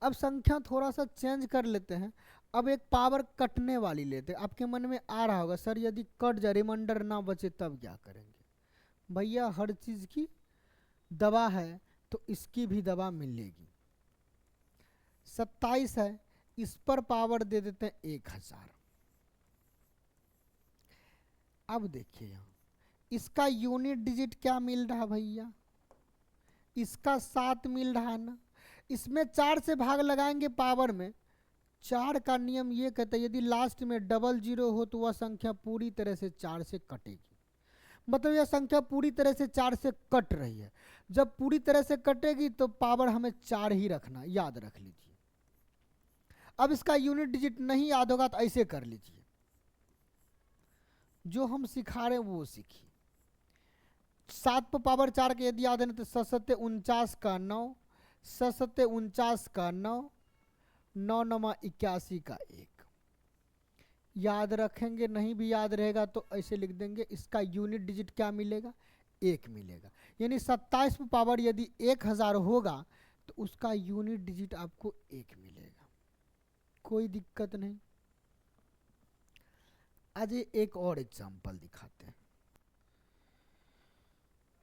अब संख्या थोड़ा सा चेंज कर लेते हैं, अब एक पावर कटने वाली लेते हैं। आपके मन में आ रहा होगा सर यदि कट जाए रिमाइंडर ना बचे तब क्या करेंगे, भैया हर चीज की दवा है तो इसकी भी दवा मिलेगी। 27 है, इस पर पावर दे देते हैं 1000। अब देखिए यहां इसका यूनिट डिजिट क्या मिल रहा भैया, इसका 7 मिल रहा ना, इसमें 4 से भाग लगाएंगे पावर में, 4 का नियम ये कहता है यदि लास्ट में 00 हो तो वह संख्या पूरी तरह से 4 से कटेगी, मतलब यह संख्या पूरी तरह से 4 से कट रही है। जब पूरी तरह से कटेगी तो पावर हमें 4 ही रखना, याद रख लीजिए। अब इसका यूनिट डिजिट नहीं याद होगा तो ऐसे कर लीजिए, जो हम सिखा रहे हैं वो सीखिए। 7 पर पावर 4 के यदि याद है तो 7 7 49 का 9, सते 49 का 9, 9 नमा 81 का 1। याद रखेंगे, नहीं भी याद रहेगा तो ऐसे लिख देंगे, इसका यूनिट डिजिट क्या मिलेगा, 1 मिलेगा। यानी 27 पावर यदि 1000 होगा तो उसका यूनिट डिजिट आपको 1 मिलेगा, कोई दिक्कत नहीं। आज एक और एग्जांपल दिखाते हैं,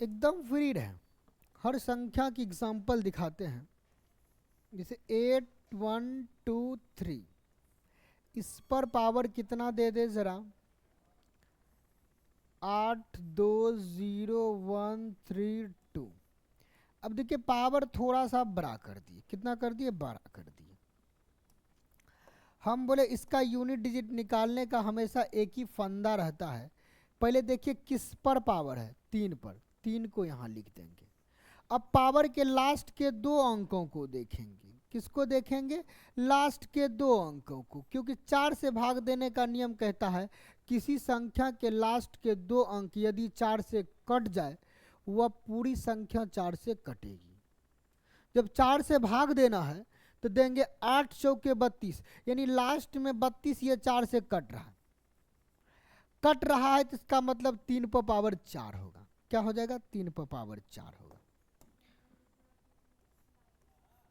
एकदम फ्री रहे, हर संख्या की एग्जांपल दिखाते हैं। जैसे 8 1 2 3, इस पर पावर कितना दे दे जरा, 8 2 0 1 3 2। अब देखिए पावर थोड़ा सा बड़ा कर दिए, कितना कर दिए, बड़ा कर दिए। हम बोले इसका यूनिट डिजिट निकालने का हमेशा एक ही फंदा रहता है। पहले देखिए किस पर पावर है, 3 पर, 3 को यहाँ लिख देंगे। अब पावर के लास्ट के 2 अंकों को देखेंगे, किसको देखेंगे, लास्ट के 2 अंकों को, क्योंकि 4 से भाग देने का नियम कहता है किसी संख्या के लास्ट के 2 अंक यदि 4 से कट जाए वह पूरी संख्या 4 से कटेगी। जब 4 से भाग देना है तो देंगे 8 चौके 32, यानी लास्ट में 32 ये 4 से कट रहा है, कट रहा है तो इसका मतलब 3 पर पावर 4 होगा। क्या हो जाएगा, 3 पर पावर 4 होगा।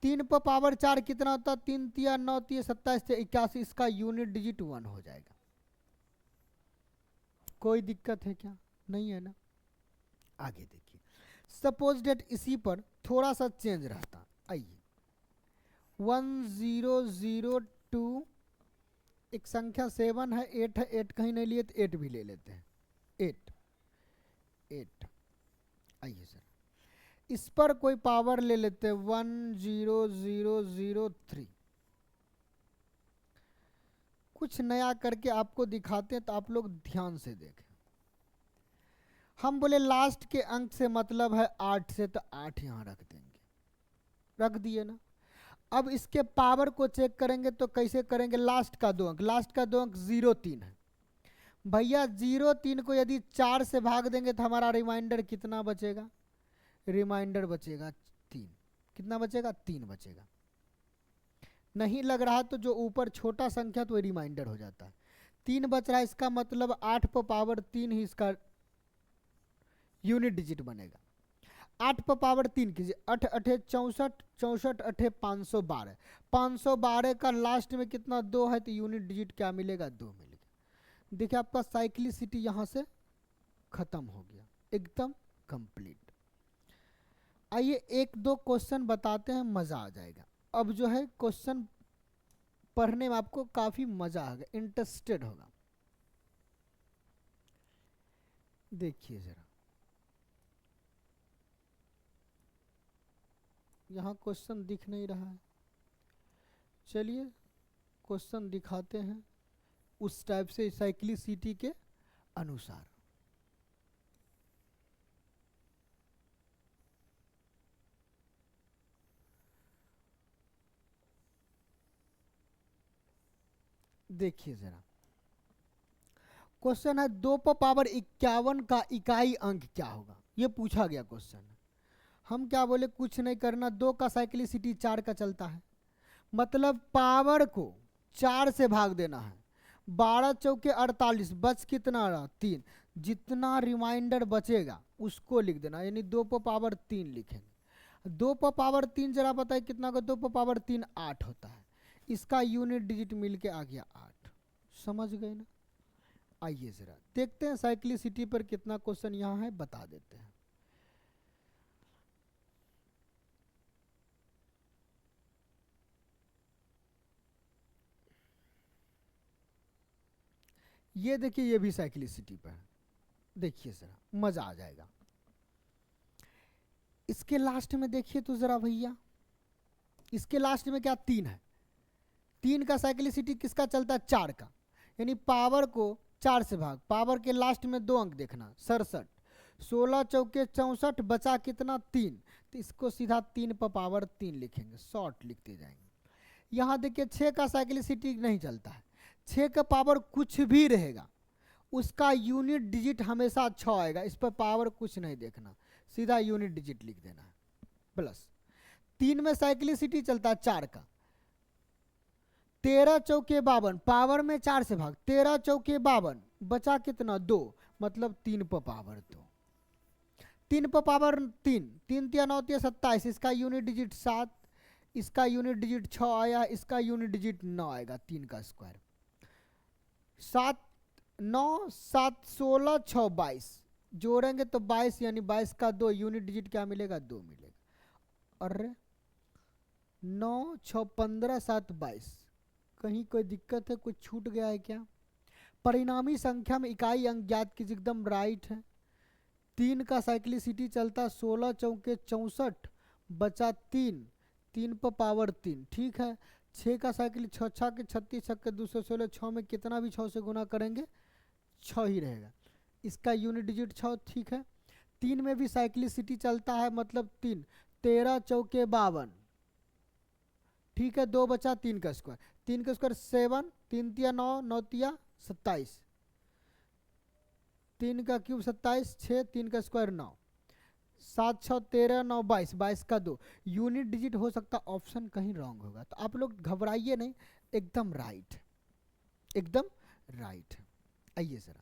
3 पर पावर 4 कितना होता है, 3 तिया 9 तिया 27 से 81, इसका यूनिट डिजिट 1 हो जाएगा। कोई दिक्कत है क्या, नहीं है ना। आगे देखिए, सपोज डेट इसी पर थोड़ा सा चेंज रहता, आइए 1002, एक संख्या 7 है, 8 है, 8 कहीं नहीं लिए तो 8 भी ले लेते हैं, 8 8। आइए सर इस पर कोई पावर ले लेते हैं 10003। कुछ नया करके आपको दिखाते हैं तो आप लोग ध्यान से देखें। हम बोले लास्ट के अंक से मतलब है 8 से, तो 8 यहां रख देंगे, रख दिए ना। अब इसके पावर को चेक करेंगे तो कैसे करेंगे, लास्ट का 2 अंक, लास्ट का 2 अंक 03 है भैया, 03 को यदि 4 से भाग देंगे तो हमारा रिमाइंडर कितना बचेगा, रिमाइंडर बचेगा 3। कितना बचेगा, 3 बचेगा। नहीं लग रहा तो जो ऊपर छोटा संख्या तो रिमाइंडर हो जाता है, 3 बच रहा है, इसका मतलब 8 पर पावर 3 ही इसका यूनिट डिजिट बनेगा। 8 पर पावर 3 कीजिए, 8 8 64, 64 8 512, 512 का लास्ट में कितना 2 है तो यूनिट डिजिट क्या मिलेगा, 2 मिलेगा। देखिए आपका साइक्लिसिटी यहां से खत्म हो गया, एकदम कंप्लीट। आइए 1-2 क्वेश्चन बताते हैं, मजा आ जाएगा। अब जो है क्वेश्चन पढ़ने में आपको काफी मजा आएगा, इंटरेस्टेड होगा। देखिए जरा, यहाँ क्वेश्चन दिख नहीं रहा है, चलिए क्वेश्चन दिखाते हैं उस टाइप से साइक्लिसिटी के अनुसार। देखिए जरा, क्वेश्चन है 2 पर पावर 51 का इकाई अंक क्या होगा, ये पूछा गया क्वेश्चन। हम क्या बोले, कुछ नहीं करना, 2 का साइक्लिसिटी 4 का चलता है, मतलब पावर को 4 से भाग देना है। 12 चौके 48, बच कितना रहा, 3। जितना रिमाइंडर बचेगा उसको लिख देना, यानी 2 पर पावर 3 लिखेंगे। 2 पर पावर 3 जरा बताए कितना का, 2 पर पावर 3 8 होता है, इसका यूनिट डिजिट मिलके आ गया 8। समझ गए ना। आइए जरा देखते हैं साइक्लिसिटी पर कितना क्वेश्चन यहाँ है, बता देते हैं। ये देखिए, ये भी साइक्लिसिटी पर है, देखिए जरा मजा आ जाएगा। इसके लास्ट में देखिए तो जरा भैया, इसके लास्ट में क्या 3 है, 3 का साइक्लिसिटी किसका चलता है, 4 का, यानी पावर को 4 से भाग, पावर के लास्ट में 2 अंक देखना, 67, 16 चौके 64, बचा कितना 3, तो इसको सीधा 3 पर पावर 3 लिखेंगे, शॉर्ट लिखते जाएंगे। यहाँ देखिए 6 का साइक्लिसिटी नहीं चलता है, 6 का पावर कुछ भी रहेगा उसका यूनिट डिजिट हमेशा 6 आएगा, इस पर पावर कुछ नहीं देखना, सीधा यूनिट डिजिट लिख देना है। प्लस 3 में साइक्लिसिटी चलता है 4 का। 13 चौके 52, पावर में 4 से भाग, 13 चौके 52, बचा कितना 2, मतलब 3 पर पावर 2, 3 पर पावर 3, 3 तिया 9 तिया 27, इसका यूनिट डिजिट 7, इसका यूनिट डिजिट 6 आया, इसका यूनिट डिजिट 9 आएगा, 3 का स्क्वायर। 7 9 7 16 6 22, जोड़ेंगे तो 22, यानी 22 का 2, यूनिट डिजिट क्या मिलेगा 2 मिलेगा। अरे 9 6 15 7 22, कहीं कोई दिक्कत है, कुछ छूट गया है क्या? परिणामी संख्या में इकाई अंक ज्ञात कीजिए, एकदम राइट है। 3 का साइक्लिसिटी चलता 16 चौके 64, बचा 3, 3 पर पावर 3, ठीक है। 6 का साइकिल 6 6 के 36, 6 के 216, 6 में कितना भी 6 से गुना करेंगे 6 ही रहेगा, इसका यूनिट डिजिट 6, ठीक है। 3 में भी साइक्लिसिटी चलता है, मतलब 3, 13 चौके 52, ठीक है। 2 बचा, 3 का स्क्वायर, 3 का स्क्वायर 7, 3 तिया 9, 9 तिया 27, 3 का क्यूब 27, 6, 3 का स्क्वायर 9, 7 6 13 9 22, 22 का 2, यूनिट डिजिट हो सकता ऑप्शन कहीं रॉन्ग होगा, तो आप लोग घबराइए नहीं, एकदम राइट, एकदम राइट। आइए जरा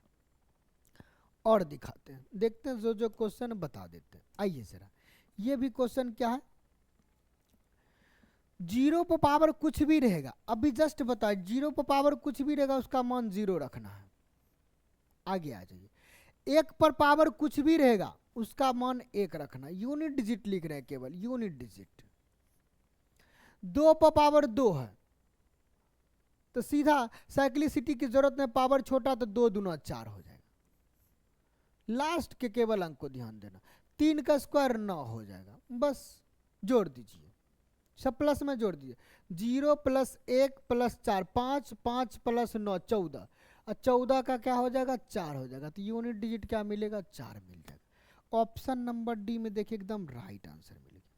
और दिखाते हैं, देखते हैं जो जो क्वेश्चन बता देते हैं। आइए जरा, ये भी क्वेश्चन क्या है, 0 पर पावर कुछ भी रहेगा, अभी जस्ट बताए 0 पर पावर कुछ भी रहेगा उसका मान 0 रखना है। आगे आ जाइए, 1 पर पावर कुछ भी रहेगा उसका मान 1 रखना, यूनिट डिजिट लिख रहे हैं, केवल यूनिट डिजिट। 2 पर पावर 2 है तो सीधा साइक्लिसिटी की जरूरत नहीं, पावर छोटा तो 2 दूना 4 हो जाएगा, लास्ट के केवल अंक को ध्यान देना। 3 का स्क्वायर 9 हो जाएगा, बस जोड़ दीजिए, सब प्लस में जोड़ दीजिए, 0 + 1 + 4 5, 5 + 9 14, और 14 का क्या हो जाएगा 4 हो जाएगा, तो यूनिट डिजिट क्या मिलेगा 4 मिल जाएगा। ऑप्शन नंबर डी में देखिए एकदम राइट आंसर मिलेगा,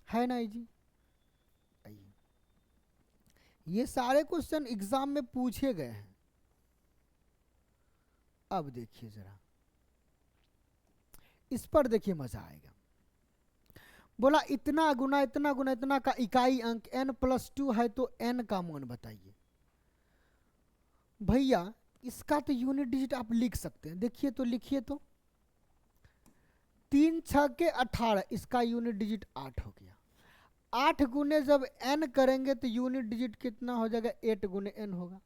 है ना जी। आइए, ये सारे क्वेश्चन एग्जाम में पूछे गए हैं। अब देखिए जरा, इस पर देखिए मजा आएगा। बोला इतना गुना इतना गुना इतना का इकाई अंक n+2 है तो n का मान बताइए। भैया इसका तो यूनिट डिजिट आप लिख सकते हैं, देखिए तो लिखिए तो, 3 6 के 18, इसका यूनिट डिजिट 8 हो गया। 8 गुने जब n करेंगे तो यूनिट डिजिट कितना हो जाएगा 8 गुने n होगा,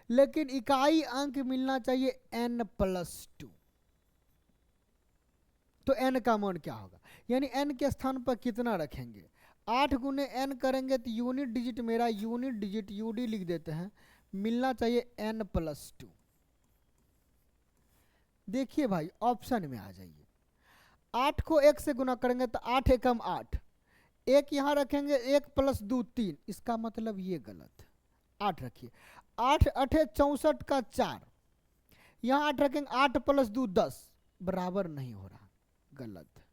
लेकिन इकाई अंक मिलना चाहिए n+2, तो n का मान क्या होगा, यानी n के स्थान पर कितना रखेंगे, 8 गुने n करेंगे तो यूनिट डिजिट, मेरा यूनिट डिजिट यूडी लिख देते हैं, मिलना चाहिए n+2। देखिए भाई ऑप्शन में आ जाइए, 8 को 1 से गुना करेंगे तो 8 एकम 8, 1 यहाँ रखेंगे, 1 + 2 3, इसका मतलब ये गलत है, 8 रखिए, 8 8 64 का 4, यहाँ 8 रखेंगे, 8 + 2 10, बराबर नहीं हो रहा, गलत।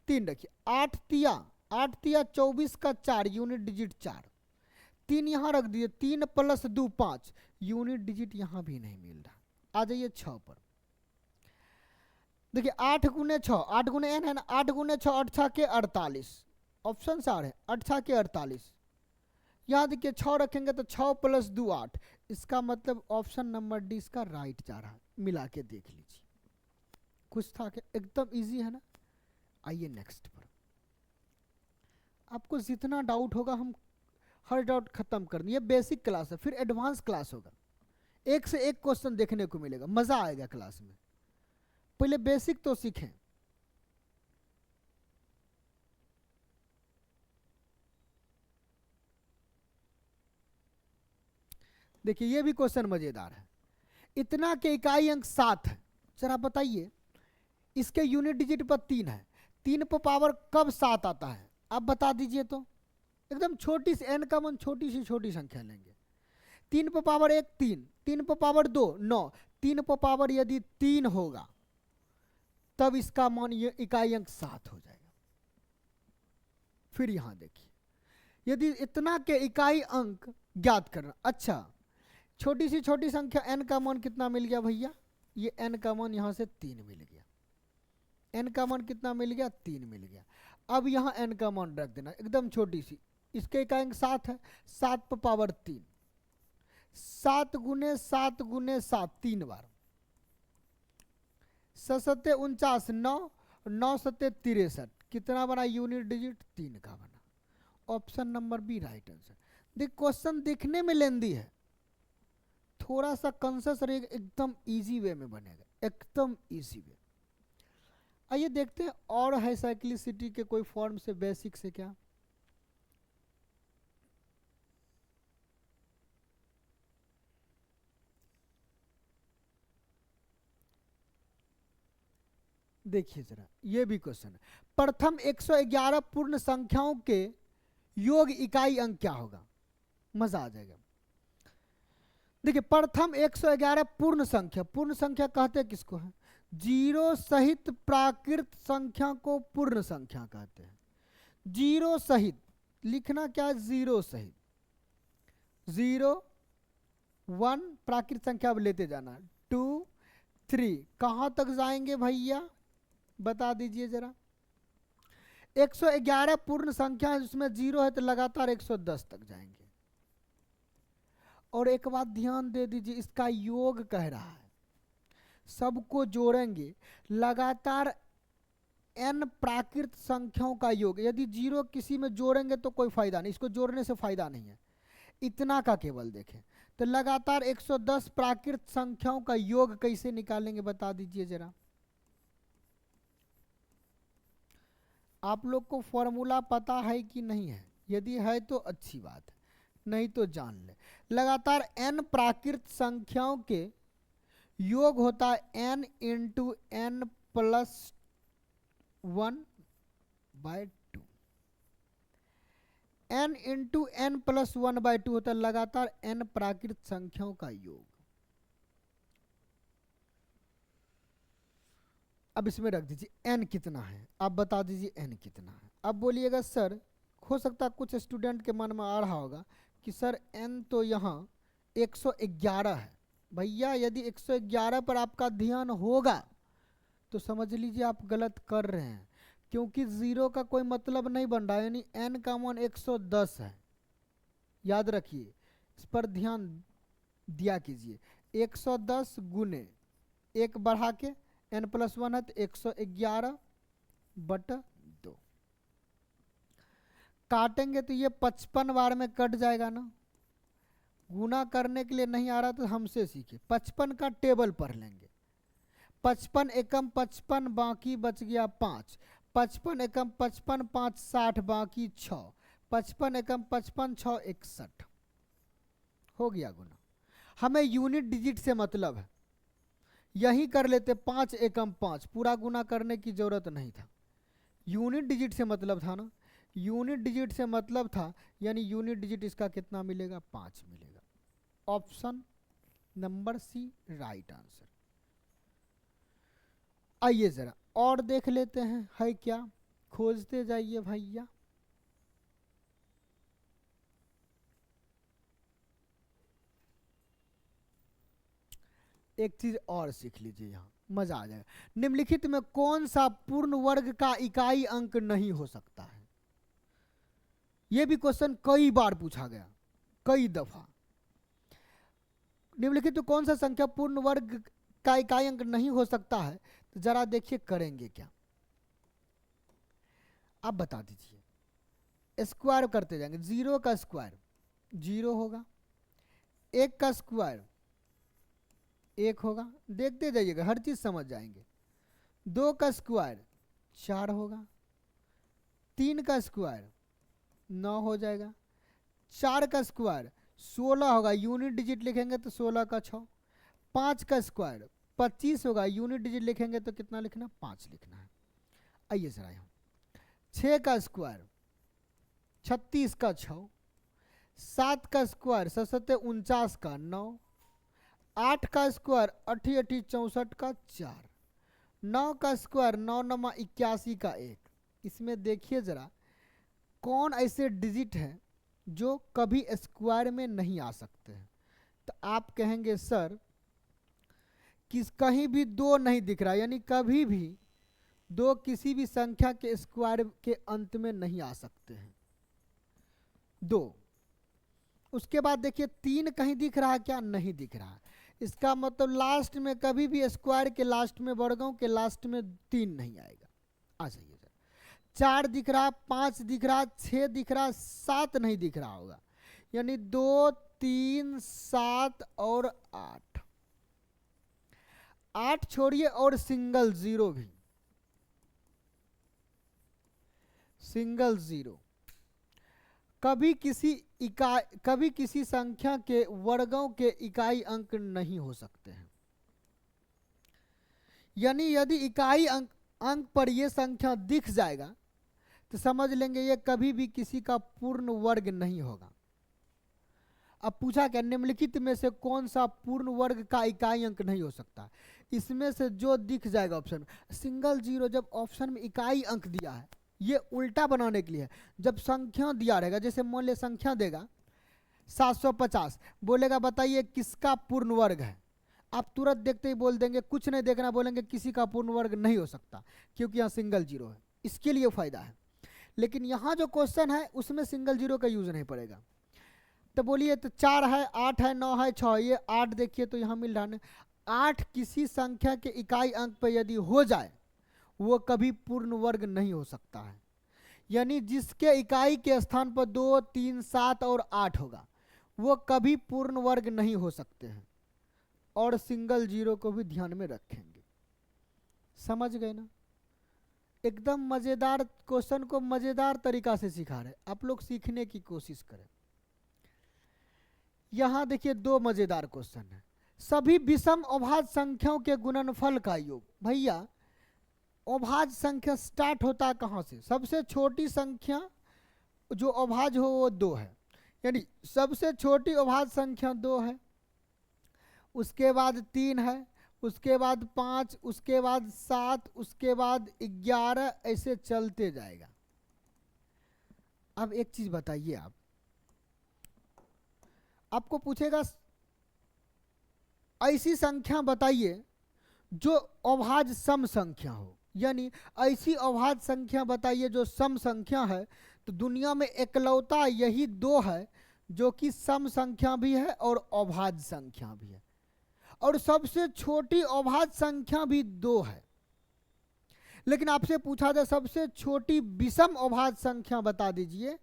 3 रखिए, 8 तिया 24 का 4, यूनिट डिजिट 4, 3 यहाँ रख दिए, 3 + 2 5, यूनिट डिजिट यहाँ भी नहीं मिल रहा। आ जाइए 6 पर, देखिए 8 गुने 6, 8 गुने n है ना, 8 गुने 6 8 6 के 48, ऑप्शन 4 है 8 6 के 48, यहाँ देखिए 6 रखेंगे तो 6 + 2 8, इसका मतलब ऑप्शन नंबर डी इसका राइट जा रहा है, मिला के देख लीजिए, कुछ था कि एकदम इजी है ना। आइए नेक्स्ट पर, आपको जितना डाउट होगा हम हर डाउट खत्म कर देंगे, ये बेसिक क्लास है, फिर एडवांस क्लास होगा, एक से एक क्वेश्चन देखने को मिलेगा, मजा आएगा क्लास में, पहले बेसिक तो सीखें। देखिए ये भी क्वेश्चन मजेदार है, इतना के इकाई अंक 7 है, जरा बताइए इसके यूनिट डिजिट पर 3 है, 3 पर पावर कब 7 आता है, आप बता दीजिए तो, एकदम छोटी सी n का मान छोटी सी छोटी संख्या लेंगे, 3 पर पावर 1 3, 3 पर पावर 2 9, 3 पर पावर यदि 3 होगा तब इसका मान ये इकाई अंक 7 हो जाएगा। फिर यहां देखिए, यदि इतना के इकाई अंक ज्ञात करना, अच्छा छोटी सी छोटी संख्या n का मान कितना मिल गया भैया, ये n का मान यहां से 3 मिल गया, n का मान कितना मिल गया 3 मिल गया। अब यहाँ n का मान रख देना, एकदम छोटी सी। इसके इकाई अंक 7 है, 7 पर पावर 3, 7 गुने 7 गुने 7 3 बार, 7 49, 9 9 7 63, कितना बना यूनिट डिजिट? 3 का बना। Option number B right answer. देख क्वेश्चन देखने में लेंदी है, थोड़ा सा कंसेस रहेगा, एकदम इजी वे में बनेगा, एकदम इजी वे। आइए देखते हैं और है साइक्लिसिटी के कोई फॉर्म से, बेसिक से क्या। देखिए जरा, ये भी क्वेश्चन है। प्रथम 111 पूर्ण संख्याओं के योग इकाई अंक क्या होगा? मजा आ जाएगा। देखिए प्रथम 111 पूर्ण संख्या कहते किसको है? जीरो सहित प्राकृत संख्या को पूर्ण संख्या कहते हैं। जीरो सहित लिखना क्या है? जीरो सहित, 0 1 प्राकृत संख्या अब लेते जाना, 2 3, कहां तक जाएंगे भैया बता दीजिए जरा। 111 पूर्ण संख्या है जिसमें 0 है तो लगातार 110 तक जाएंगे। और एक बात ध्यान दे दीजिए, इसका योग कह रहा है, सबको जोड़ेंगे लगातार n प्राकृत संख्याओं का योग। यदि 0 किसी में जोड़ेंगे तो कोई फायदा नहीं, इसको जोड़ने से फायदा नहीं है, इतना का केवल देखें। तो लगातार 110 प्राकृत संख्याओं का योग कैसे निकालेंगे बता दीजिए जरा। आप लोग को फॉर्मूला पता है कि नहीं है? यदि है तो अच्छी बात है, नहीं तो जान ले। लगातार n प्राकृत संख्याओं के योग होता है n into n plus 1/2। n into n plus 1/2 होता है लगातार n प्राकृत संख्याओं का योग। अब इसमें रख दीजिए n कितना है, आप बता दीजिए n कितना है। अब बोलिएगा सर, हो सकता है कुछ स्टूडेंट के मन में आ रहा होगा कि सर n तो यहाँ 111 है। भैया यदि 111 पर आपका ध्यान होगा तो समझ लीजिए आप गलत कर रहे हैं, क्योंकि 0 का कोई मतलब नहीं बन रहा है, यानी n का मान 110 है। याद रखिए, इस पर ध्यान दिया कीजिए। 110 गुने 1 बढ़ा के n प्लस 1 है तो 111/2। काटेंगे तो ये 55 बार में कट जाएगा ना। गुना करने के लिए नहीं आ रहा तो हमसे सीखे, 55 का टेबल पढ़ लेंगे। 55 एकम 55, बाकी बच गया 5। 55 एकम 55, 5 60, बाकी 6। 55 एकम 55, 6 61, हो गया गुना। हमें यूनिट डिजिट से मतलब है, यही कर लेते 5 एकम 5, पूरा गुना करने की जरूरत नहीं था। यूनिट डिजिट से मतलब था ना, यूनिट डिजिट से मतलब था, यानी यूनिट डिजिट इसका कितना मिलेगा? 5 मिलेगा। Option number C right answer. आइए जरा और देख लेते हैं है क्या, खोजते जाइए भैया। एक चीज और सीख लीजिए, यहाँ मजा आ जाएगा। निम्नलिखित में कौन सा पूर्ण वर्ग का इकाई अंक नहीं हो सकता है? यह भी क्वेश्चन कई बार पूछा गया, कई दफा। निम्नलिखित में कौन सा संख्या पूर्ण वर्ग का इकाई अंक नहीं हो सकता है? तो जरा देखिए करेंगे क्या, आप बता दीजिए। स्क्वायर करते जाएंगे, 0 का स्क्वायर 0 होगा, 1 का स्क्वायर 1 होगा, देखते जाइएगा हर चीज समझ जाएंगे। 2 का स्क्वायर 4 होगा, 3 का स्क्वायर 9 हो जाएगा, 4 का स्क्वायर 16 होगा, यूनिट डिजिट लिखेंगे तो 16 का 6। 5 का स्क्वायर 25 होगा, यूनिट डिजिट लिखेंगे तो कितना लिखना? 5 लिखना है। आइए जरा यहाँ 6 का स्क्वायर 36 का 6, 7 का स्क्वायर 7 49 का 9, 8 का स्क्वायर 8 8 64 का 4, 9 का स्क्वायर 9 9 81 का 1। इसमें देखिए जरा कौन ऐसे डिजिट हैं जो कभी स्क्वायर में नहीं आ सकते हैं। तो आप कहेंगे सर कि कहीं भी 2 नहीं दिख रहा, यानी कभी भी दो किसी भी संख्या के स्क्वायर के अंत में नहीं आ सकते हैं, दो। उसके बाद देखिए 3 कहीं दिख रहा है क्या? नहीं दिख रहा है। इसका मतलब लास्ट में कभी भी स्क्वायर के लास्ट में, वर्गों के लास्ट में 3 नहीं आएगा। आ जाइए सर। 4 दिख रहा, 5 दिख रहा, 6 दिख रहा, 7 नहीं दिख रहा होगा, यानी 2, 3, 7 और 8। 8 छोड़िए और सिंगल जीरो भी, सिंगल जीरो। कभी किसी संख्या के वर्गों के इकाई अंक नहीं हो सकते हैं। यानी यदि इकाई अंक पर यह संख्या दिख जाएगा तो समझ लेंगे ये कभी भी किसी का पूर्ण वर्ग नहीं होगा। अब पूछा क्या, निम्नलिखित में से कौन सा पूर्ण वर्ग का इकाई अंक नहीं हो सकता? इसमें से जो दिख जाएगा ऑप्शन में। सिंगल जीरो जब ऑप्शन में इकाई अंक दिया है, ये उल्टा बनाने के लिए है। जब संख्या दिया रहेगा, जैसे मान ले संख्या देगा 750, बोलेगा बताइए किसका पूर्ण वर्ग है, आप तुरंत देखते ही बोल देंगे, कुछ नहीं देखना, बोलेंगे किसी का पूर्ण वर्ग नहीं हो सकता, क्योंकि यहाँ सिंगल जीरो है। इसके लिए फायदा है। लेकिन यहाँ जो क्वेश्चन है उसमें सिंगल जीरो का यूज नहीं पड़ेगा। तो बोलिए, तो 4 है, 8 है, 9 है, 6, ये 8 देखिए तो यहाँ मिल रहा है। 8 किसी संख्या के इकाई अंक पर यदि हो जाए वो कभी पूर्ण वर्ग नहीं हो सकता है। यानी जिसके इकाई के स्थान पर 2, 3, 7 और 8 होगा वो कभी पूर्ण वर्ग नहीं हो सकते हैं। और सिंगल जीरो को भी ध्यान में रखेंगे। समझ गए ना? एकदम मजेदार क्वेश्चन को मजेदार तरीका से सिखा रहे, आप लोग सीखने की कोशिश करें। यहां देखिए 2 मजेदार क्वेश्चन है। सभी विषम अभाज्य संख्याओं के गुणनफल का योग। भैया अभाज्य संख्या स्टार्ट होता है कहां से? सबसे छोटी संख्या जो अभाज्य हो वो 2 है, यानी सबसे छोटी अभाज्य संख्या 2 है, उसके बाद 3 है, उसके बाद 5, उसके बाद 7, उसके बाद 11, ऐसे चलते जाएगा। अब एक चीज बताइए, आपको पूछेगा ऐसी संख्या बताइए जो अभाज्य सम संख्या हो, यानी ऐसी अभाज्य संख्या बताइए जो सम संख्या है। तो दुनिया में एकलौता यही 2 है जो कि सम संख्या भी है और अभाज्य संख्या भी है, और सबसे छोटी अभाज्य संख्या भी 2 है। लेकिन आपसे पूछा जाए सबसे छोटी विषम अभाज्य संख्या बता दीजिए,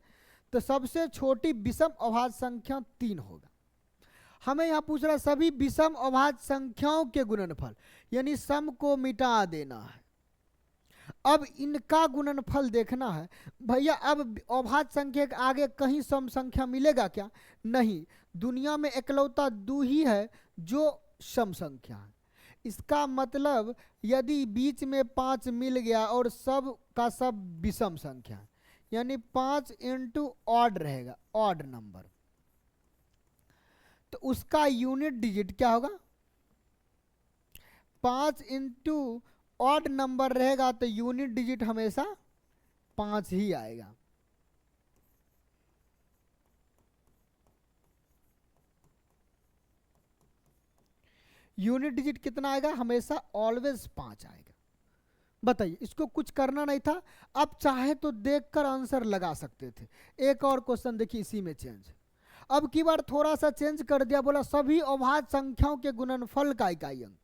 तो सबसे छोटी विषम अभाज्य संख्या 3 होगा। हमें यहाँ पूछ रहा है सभी विषम अभाज्य संख्याओं के गुणनफल, यानी सम को मिटा देना है। अब इनका गुणनफल देखना है। भैया अब अभाज्य संख्या के आगे कहीं सम संख्या मिलेगा क्या? नहीं, दुनिया में एकलौता 2 ही है जो सम संख्या है। इसका मतलब यदि बीच में 5 मिल गया और सब का सब विषम संख्या है, यानी 5 इंटू ऑड रहेगा, ऑड नंबर, तो उसका यूनिट डिजिट क्या होगा? 5 इंटू ऑड नंबर रहेगा तो यूनिट डिजिट हमेशा 5 ही आएगा। यूनिट डिजिट कितना आएगा? हमेशा ऑलवेज 5 आएगा। बताइए, इसको कुछ करना नहीं था। अब चाहे तो देखकर आंसर लगा सकते थे। एक और क्वेश्चन देखिए इसी में चेंज, अब की बार थोड़ा सा चेंज कर दिया, बोला सभी अभाज्य संख्याओं के गुणनफल का इकाई अंक।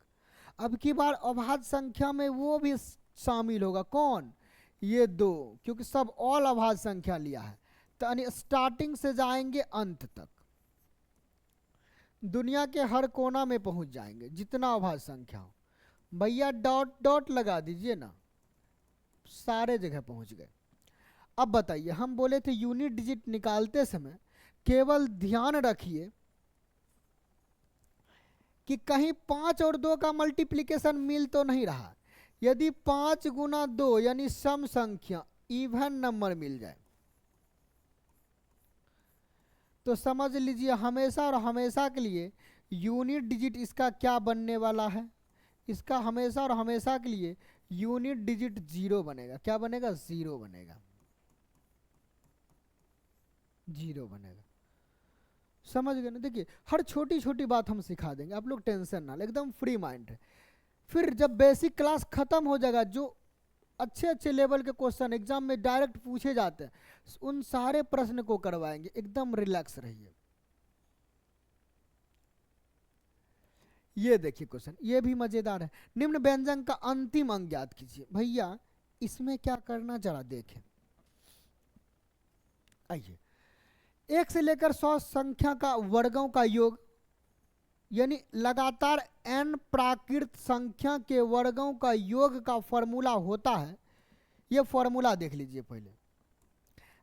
अब की बार अभाज्य संख्या में वो भी शामिल होगा, कौन? ये 2, क्योंकि सब ऑल अभाज्य संख्या लिया है, तो स्टार्टिंग से जाएंगे अंत तक, दुनिया के हर कोना में पहुंच जाएंगे जितना अभाज्य संख्या हो। भैया डॉट डॉट लगा दीजिए ना, सारे जगह पहुंच गए। अब बताइए, हम बोले थे यूनिट डिजिट निकालते समय केवल ध्यान रखिए कि कहीं 5 और 2 का मल्टीप्लिकेशन मिल तो नहीं रहा। यदि 5 गुना 2 यानी सम संख्या, इवन नंबर मिल जाए तो समझ लीजिए हमेशा और हमेशा के लिए यूनिट डिजिट इसका क्या बनने वाला है? इसका हमेशा और हमेशा के लिए यूनिट डिजिट 0 बनेगा। क्या बनेगा? 0 बनेगा, 0 बनेगा। समझ गए ना? देखिए हर छोटी छोटी बात हम सिखा देंगे, आप लोग टेंशन ना ले, एकदम फ्री माइंड है। फिर जब बेसिक क्लास खत्म हो जाएगा, जो अच्छे अच्छे लेवल के क्वेश्चन एग्जाम में डायरेक्ट पूछे जाते हैं, उन सारे प्रश्न को करवाएंगे, एकदम रिलैक्स रहिए। ये देखिए क्वेश्चन, ये भी मजेदार है। निम्न व्यंजन का अंतिम अंग ज्ञात कीजिए। भैया इसमें क्या करना जरा देखें। आइए, 1 से लेकर 100 संख्या का वर्गों का योग, यानी लगातार n प्राकृत संख्या के वर्गों का योग का फॉर्मूला होता है। ये फॉर्मूला देख लीजिए पहले।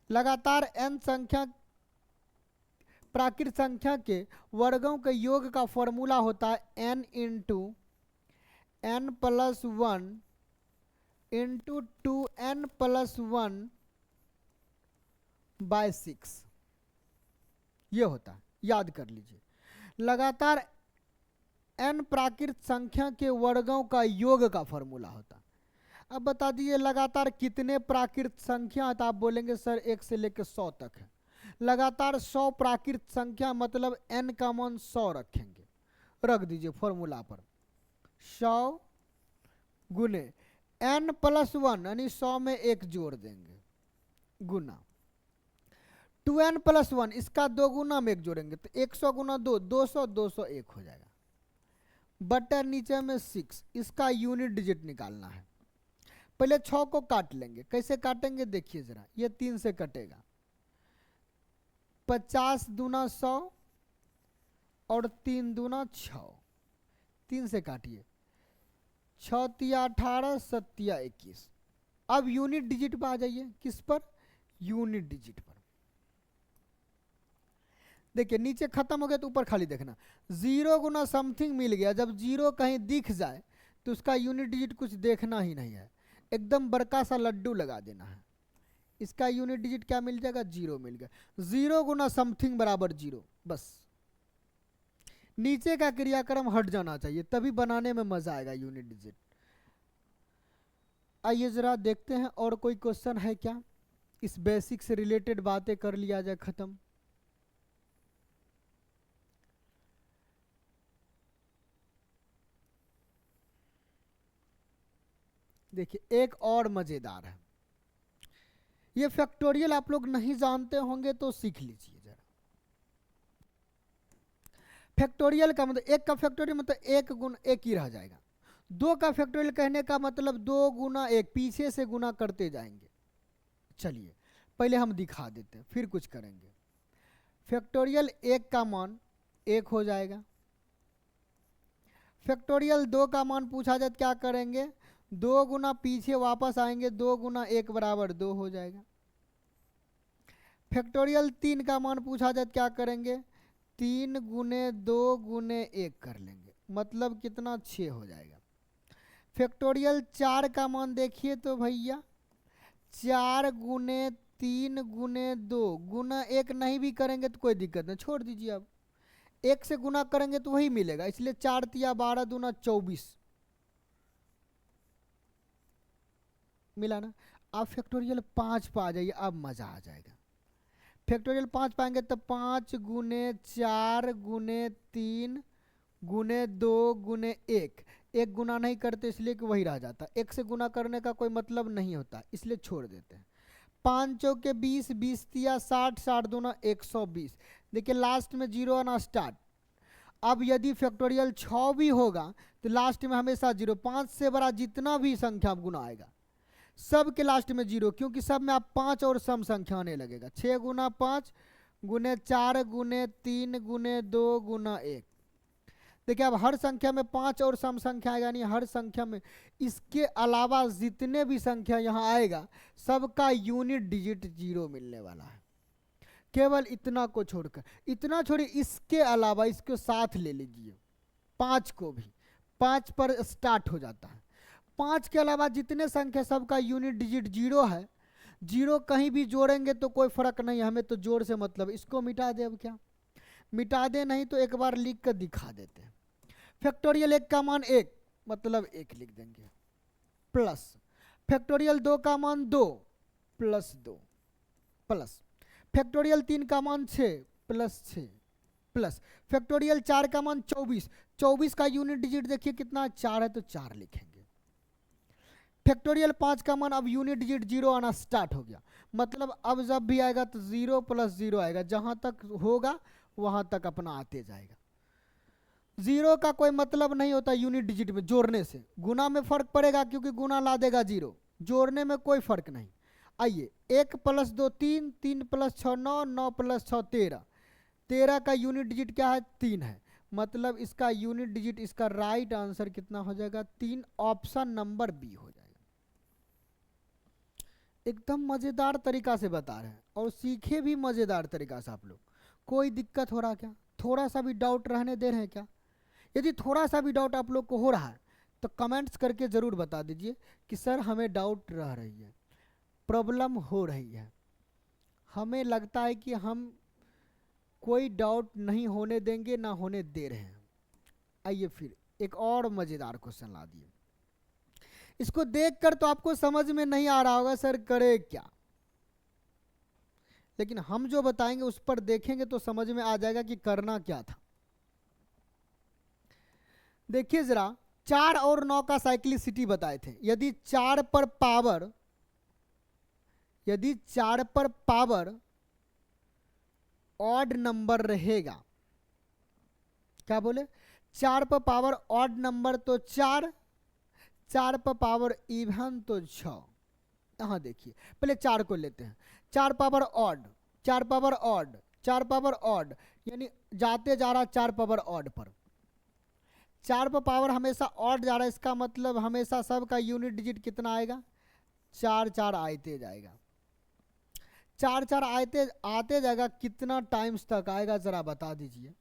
लगातार n संख्या प्राकृत संख्या के वर्गों के योग का फॉर्मूला होता है n into n plus 1 into 2n plus 1 by 6। ये होता है, याद कर लीजिए। लगातार n प्राकृत संख्या के वर्गों का योग का फॉर्मूला होता है। अब बता दीजिए लगातार कितने प्राकृत संख्या है, तो आप बोलेंगे सर 1 से लेकर 100 तक है। लगातार 100 प्राकृत संख्या मतलब n का मान 100 रखेंगे, रख दीजिए फॉर्मूला पर। 100 गुने n प्लस 1 यानी 100 में 1 जोड़ देंगे, गुना 2n प्लस 1, इसका 2 गुना में 1 जोड़ेंगे तो 100 गुना 2 200, 201 हो जाएगा। बटर नीचे में 6, इसका यूनिट डिजिट निकालना है। पहले 6 को काट लेंगे। कैसे काटेंगे देखिए जरा, ये 3 से कटेगा। 50 दूना 100 और 3 दूना 6, 3 से काटिए। 6 तिया 18, 7 तिया 21। अब यूनिट डिजिट पर आ जाइए। किस पर? यूनिट डिजिट पर। देखिए नीचे खत्म हो गया तो ऊपर खाली देखना। 0 गुना समथिंग मिल गया। जब 0 कहीं दिख जाए तो उसका यूनिट डिजिट कुछ देखना ही नहीं है, एकदम बड़का सा लड्डू लगा देना है। इसका यूनिट डिजिट क्या मिल जाएगा? 0 मिल गया। 0 गुना समथिंग बराबर 0, बस। नीचे का क्रियाक्रम हट जाना चाहिए, तभी बनाने में मजा आएगा यूनिट डिजिट। आइए जरा देखते हैं और कोई क्वेश्चन है क्या। इस बेसिक से रिलेटेड बातें कर लिया जाए खत्म। देखिए एक और मजेदार है। ये फैक्टोरियल आप लोग नहीं जानते होंगे तो सीख लीजिए जरा। फैक्टोरियल का मतलब, एक का फैक्टोरियल मतलब 1 गुना 1 ही रह जाएगा। 2 का फैक्टोरियल कहने का मतलब 2 गुना 1, पीछे से गुना करते जाएंगे। चलिए पहले हम दिखा देते हैं, फिर कुछ करेंगे। फैक्टोरियल 1 का मान 1 हो जाएगा। फैक्टोरियल 2 का मान पूछा जाए तो क्या करेंगे? 2 गुना पीछे वापस आएंगे, 2 गुना 1 बराबर 2 हो जाएगा। फैक्टोरियल 3 का मान पूछा जाए तो क्या करेंगे? 3 गुने 2 गुने 1 कर लेंगे, मतलब कितना? 6 हो जाएगा। फैक्टोरियल 4 का मान देखिए तो भैया, 4 गुने 3 गुने 2 गुना 1 नहीं भी करेंगे तो कोई दिक्कत नहीं, छोड़ दीजिए। अब 1 से गुना करेंगे तो वही मिलेगा, इसलिए 4 तिया 12 दूना 24 मिला ना। आप फैक्टोरियल 5 पर आ जाइए, अब मजा आ जाएगा। फैक्टोरियल 5 पाएंगे तो 5 गुने 4 गुने 3 गुने 2 गुने 1, 1 गुना नहीं करते इसलिए कि वही रह जाता। 1 से गुना करने का कोई मतलब नहीं होता, इसलिए छोड़ देते हैं। 5 चौके 20, 20 तिया 60, 60 दूना 120। देखिए लास्ट में 0 आना स्टार्ट। अब यदि फैक्टोरियल 6 भी होगा तो लास्ट में हमेशा 0। 5 से बड़ा जितना भी संख्या गुना आएगा सब के लास्ट में 0, क्योंकि सब में आप 5 और सम संख्या आने लगेगा। 6 गुना 5 गुने 4 गुने 3 गुने 2 गुना 1। देखिए अब हर संख्या में 5 और सम संख्या आएगा, यानी हर संख्या में। इसके अलावा जितने भी संख्या यहाँ आएगा सबका यूनिट डिजिट 0 मिलने वाला है, केवल इतना को छोड़कर। इतना छोड़िए, इसके अलावा इसको साथ ले लीजिए, 5 को भी। 5 पर स्टार्ट हो जाता है। 5 के अलावा जितने संख्या सबका यूनिट डिजिट 0 है। 0 कहीं भी जोड़ेंगे तो कोई फर्क नहीं, हमें तो जोड़ से मतलब। इसको मिटा दे, अब क्या मिटा दे, नहीं तो एक बार लिख कर दिखा देते हैं। फैक्टोरियल 1 का मान 1 मतलब 1 लिख देंगे, प्लस फैक्टोरियल 2 का मान 2 प्लस 2 प्लस फैक्टोरियल 3 का मान 6 प्लस 6 प्लस फैक्टोरियल 4 का मान 24। 24 का यूनिट डिजिट देखिए कितना? 4 है तो 4 लिखेंगे। फैक्टोरियल 5 का मान अब यूनिट डिजिट 0 आना स्टार्ट हो गया, मतलब अब जब भी आएगा तो 0 + 0 आएगा, जहां तक होगा वहां तक अपना आते जाएगा। 0 का कोई मतलब नहीं होता यूनिट डिजिट में जोड़ने से, गुना में फर्क पड़ेगा क्योंकि गुना ला देगा 0, जोड़ने में कोई फर्क नहीं। आइए 1 + 2 3, 3 + 6 9, 9 + 6 13, 13 का यूनिट डिजिट क्या है 3 है, मतलब इसका यूनिट डिजिट, इसका राइट आंसर कितना हो जाएगा 3, ऑप्शन नंबर बी हो जाएगा। एकदम मजेदार तरीका से बता रहे हैं और सीखे भी मजेदार तरीका से आप लोग। कोई दिक्कत हो रहा क्या, थोड़ा सा भी डाउट रहने दे रहे हैं क्या? यदि थोड़ा सा भी डाउट आप लोग को हो रहा है तो कमेंट्स करके जरूर बता दीजिए कि सर हमें डाउट रह रही है, प्रॉब्लम हो रही है, हमें लगता है कि हम कोई डाउट नहीं होने देंगे, ना होने दे रहे हैं। आइए फिर एक और मजेदार क्वेश्चन ला दिए, इसको देखकर तो आपको समझ में नहीं आ रहा होगा सर करे क्या, लेकिन हम जो बताएंगे उस पर देखेंगे तो समझ में आ जाएगा कि करना क्या था। देखिए जरा 4 और 9 का साइक्लिसिटी बताए थे, यदि 4 पर पावर ऑड नंबर रहेगा, क्या बोले 4 पर पावर ऑड नंबर तो 4, 4 पर पावर इवन तो 6। यहां देखिए पहले 4 को लेते हैं, 4 power odd, 4 power odd, 4 power odd, यानी जाते जा रहा 4 पावर ऑड पर, 4 पर पावर हमेशा ऑड जा रहा है, इसका मतलब हमेशा सब का यूनिट डिजिट कितना आएगा 4 4 आते जाएगा, 4 4 आते जाएगा, कितना टाइम्स तक आएगा जरा बता दीजिए।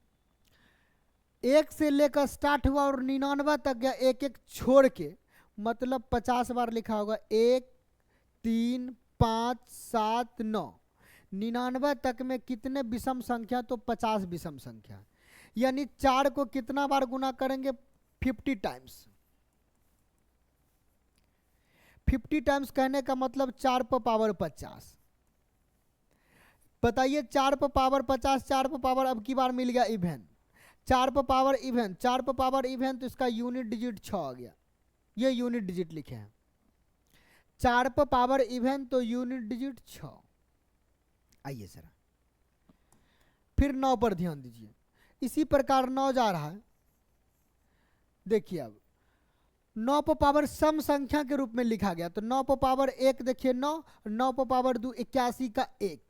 1 से लेकर स्टार्ट हुआ और 99 तक गया, एक एक छोड़ के, मतलब 50 बार लिखा होगा, 1 3 5 7 9, 99 तक में कितने विषम संख्या, तो 50 विषम संख्या, यानी 4 को कितना बार गुना करेंगे 50 टाइम्स। 50 टाइम्स कहने का मतलब 4 पर पावर 50। बताइए 4 पर पावर 50, 4 पर पावर अब की बार मिल गया इवन, 4 पर पावर इवन, 4 पर पावर इवन, तो इसका यूनिट डिजिट 6 आ गया, ये यूनिट डिजिट लिखे हैं, 4 पर पावर इवन तो यूनिट डिजिट 6। आइए जरा फिर 9 पर ध्यान दीजिए, इसी प्रकार 9 जा रहा है, देखिए अब 9 पर पावर सम संख्या के रूप में लिखा गया, तो 9 पर पावर 1 देखिए 9, 9 पर पावर 2 81 का 1,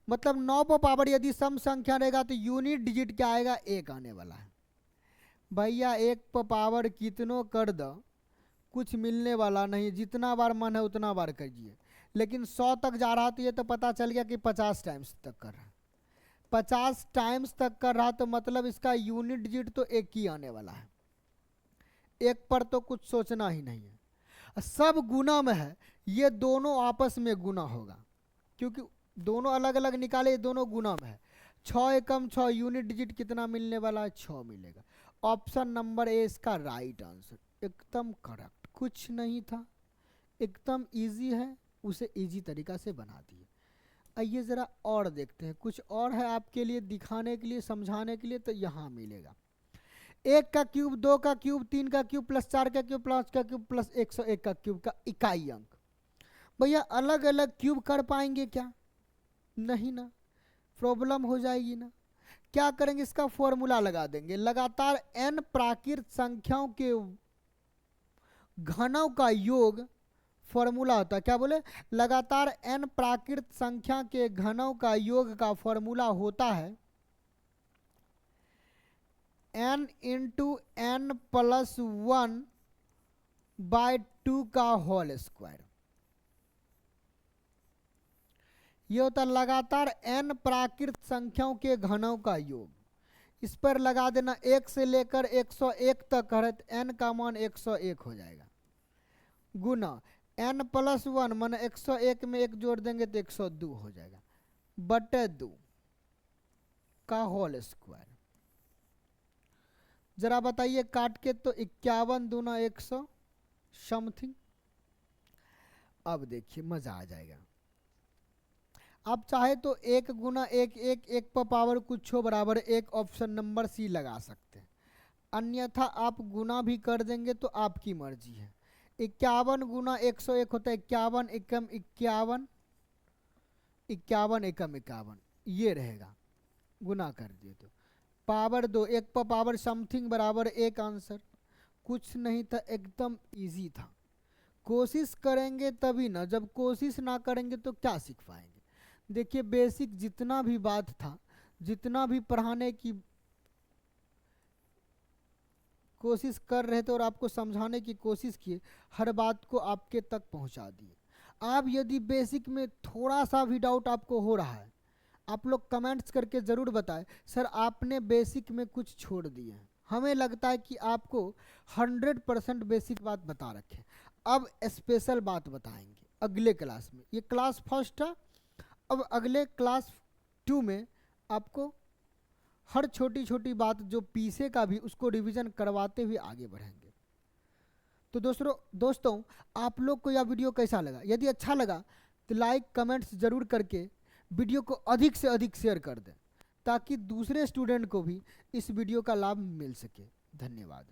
मतलब 9 पर पावर यदि सम संख्या रहेगा तो यूनिट डिजिट क्या आएगा 1 आने वाला है। भैया 1 पर पावर कितनों कर दो कुछ मिलने वाला नहीं, जितना बार मन है उतना बार करिए, लेकिन 100 तक जा रहा तो ये तो पता चल गया कि 50 टाइम्स तक कर रहा है, 50 टाइम्स तक कर रहा तो मतलब इसका यूनिट डिजिट तो 1 ही आने वाला है, 1 पर तो कुछ सोचना ही नहीं है। सब गुना में है, ये दोनों आपस में गुना होगा, क्योंकि दोनों अलग अलग निकाले, दोनों गुना में है, 6 एकम 6, यूनिट डिजिट कितना मिलने वाला है 6 मिलेगा। ऑप्शन नंबर ए इसका राइट आंसर, एकदम करेक्ट, कुछ नहीं था, एकदम इजी है, उसे इजी तरीका से बना दिए। आइए जरा और देखते हैं, कुछ और है आपके लिए दिखाने के लिए, समझाने के लिए, तो यहाँ मिलेगा 1 का क्यूब, 2 का क्यूब, 3 का क्यूब, प्लस 4 का क्यूब, 5 का क्यूब, प्लस 101 का क्यूब का इकाई अंक। भैया अलग अलग क्यूब कर पाएंगे क्या? नहीं ना, प्रॉब्लम हो जाएगी ना। क्या करेंगे, इसका फॉर्मूला लगा देंगे, लगातार n प्राकृत संख्याओं के घनों का योग, फॉर्मूला होता है, क्या बोले, लगातार n प्राकृत संख्या के घनों का योग का फॉर्मूला होता है n × n + 1/2 का होल स्क्वायर। ये होता है लगातार n प्राकृत संख्याओं के घनों का योग। इस पर लगा देना 1 से लेकर 101 तक है तो n का मान 101 हो जाएगा, गुना n + 1 मान 101 में 1 जोड़ देंगे तो 102 हो जाएगा, बटे 2 का होल स्क्वायर। जरा बताइए काट के, तो 51 दूना 100 समथिंग। अब देखिए मजा आ जाएगा, आप चाहे तो 1 गुना 1 1 1 पर पावर कुछ हो बराबर 1, ऑप्शन नंबर सी लगा सकते हैं, अन्यथा आप गुना भी कर देंगे तो आपकी मर्जी है। 51 गुना 101 होता है 51 एकम 51, 51 एकम 51, ये रहेगा, गुना कर दिए तो पावर 2, 1 पर पावर समथिंग बराबर 1 आंसर। कुछ नहीं था, एकदम इजी था। कोशिश करेंगे तभी ना, जब कोशिश ना करेंगे तो क्या सीख पाएंगे। देखिए बेसिक जितना भी बात था, जितना भी पढ़ाने की कोशिश कर रहे थे और आपको समझाने की कोशिश किए, हर बात को आपके तक पहुंचा दिए। आप यदि बेसिक में थोड़ा सा भी डाउट आपको हो रहा है, आप लोग कमेंट्स करके ज़रूर बताएं सर आपने बेसिक में कुछ छोड़ दिए हैं। हमें लगता है कि आपको 100% बेसिक बात बता रखे। अब स्पेशल बात बताएंगे अगले क्लास में। ये क्लास फर्स्ट था, अब अगले क्लास 2 में आपको हर छोटी छोटी बात जो पीछे का भी उसको रिवीजन करवाते हुए आगे बढ़ेंगे। तो दोस्तों आप लोग को यह वीडियो कैसा लगा? यदि अच्छा लगा तो लाइक कमेंट्स ज़रूर करके वीडियो को अधिक से अधिक शेयर कर दें, ताकि दूसरे स्टूडेंट को भी इस वीडियो का लाभ मिल सके। धन्यवाद।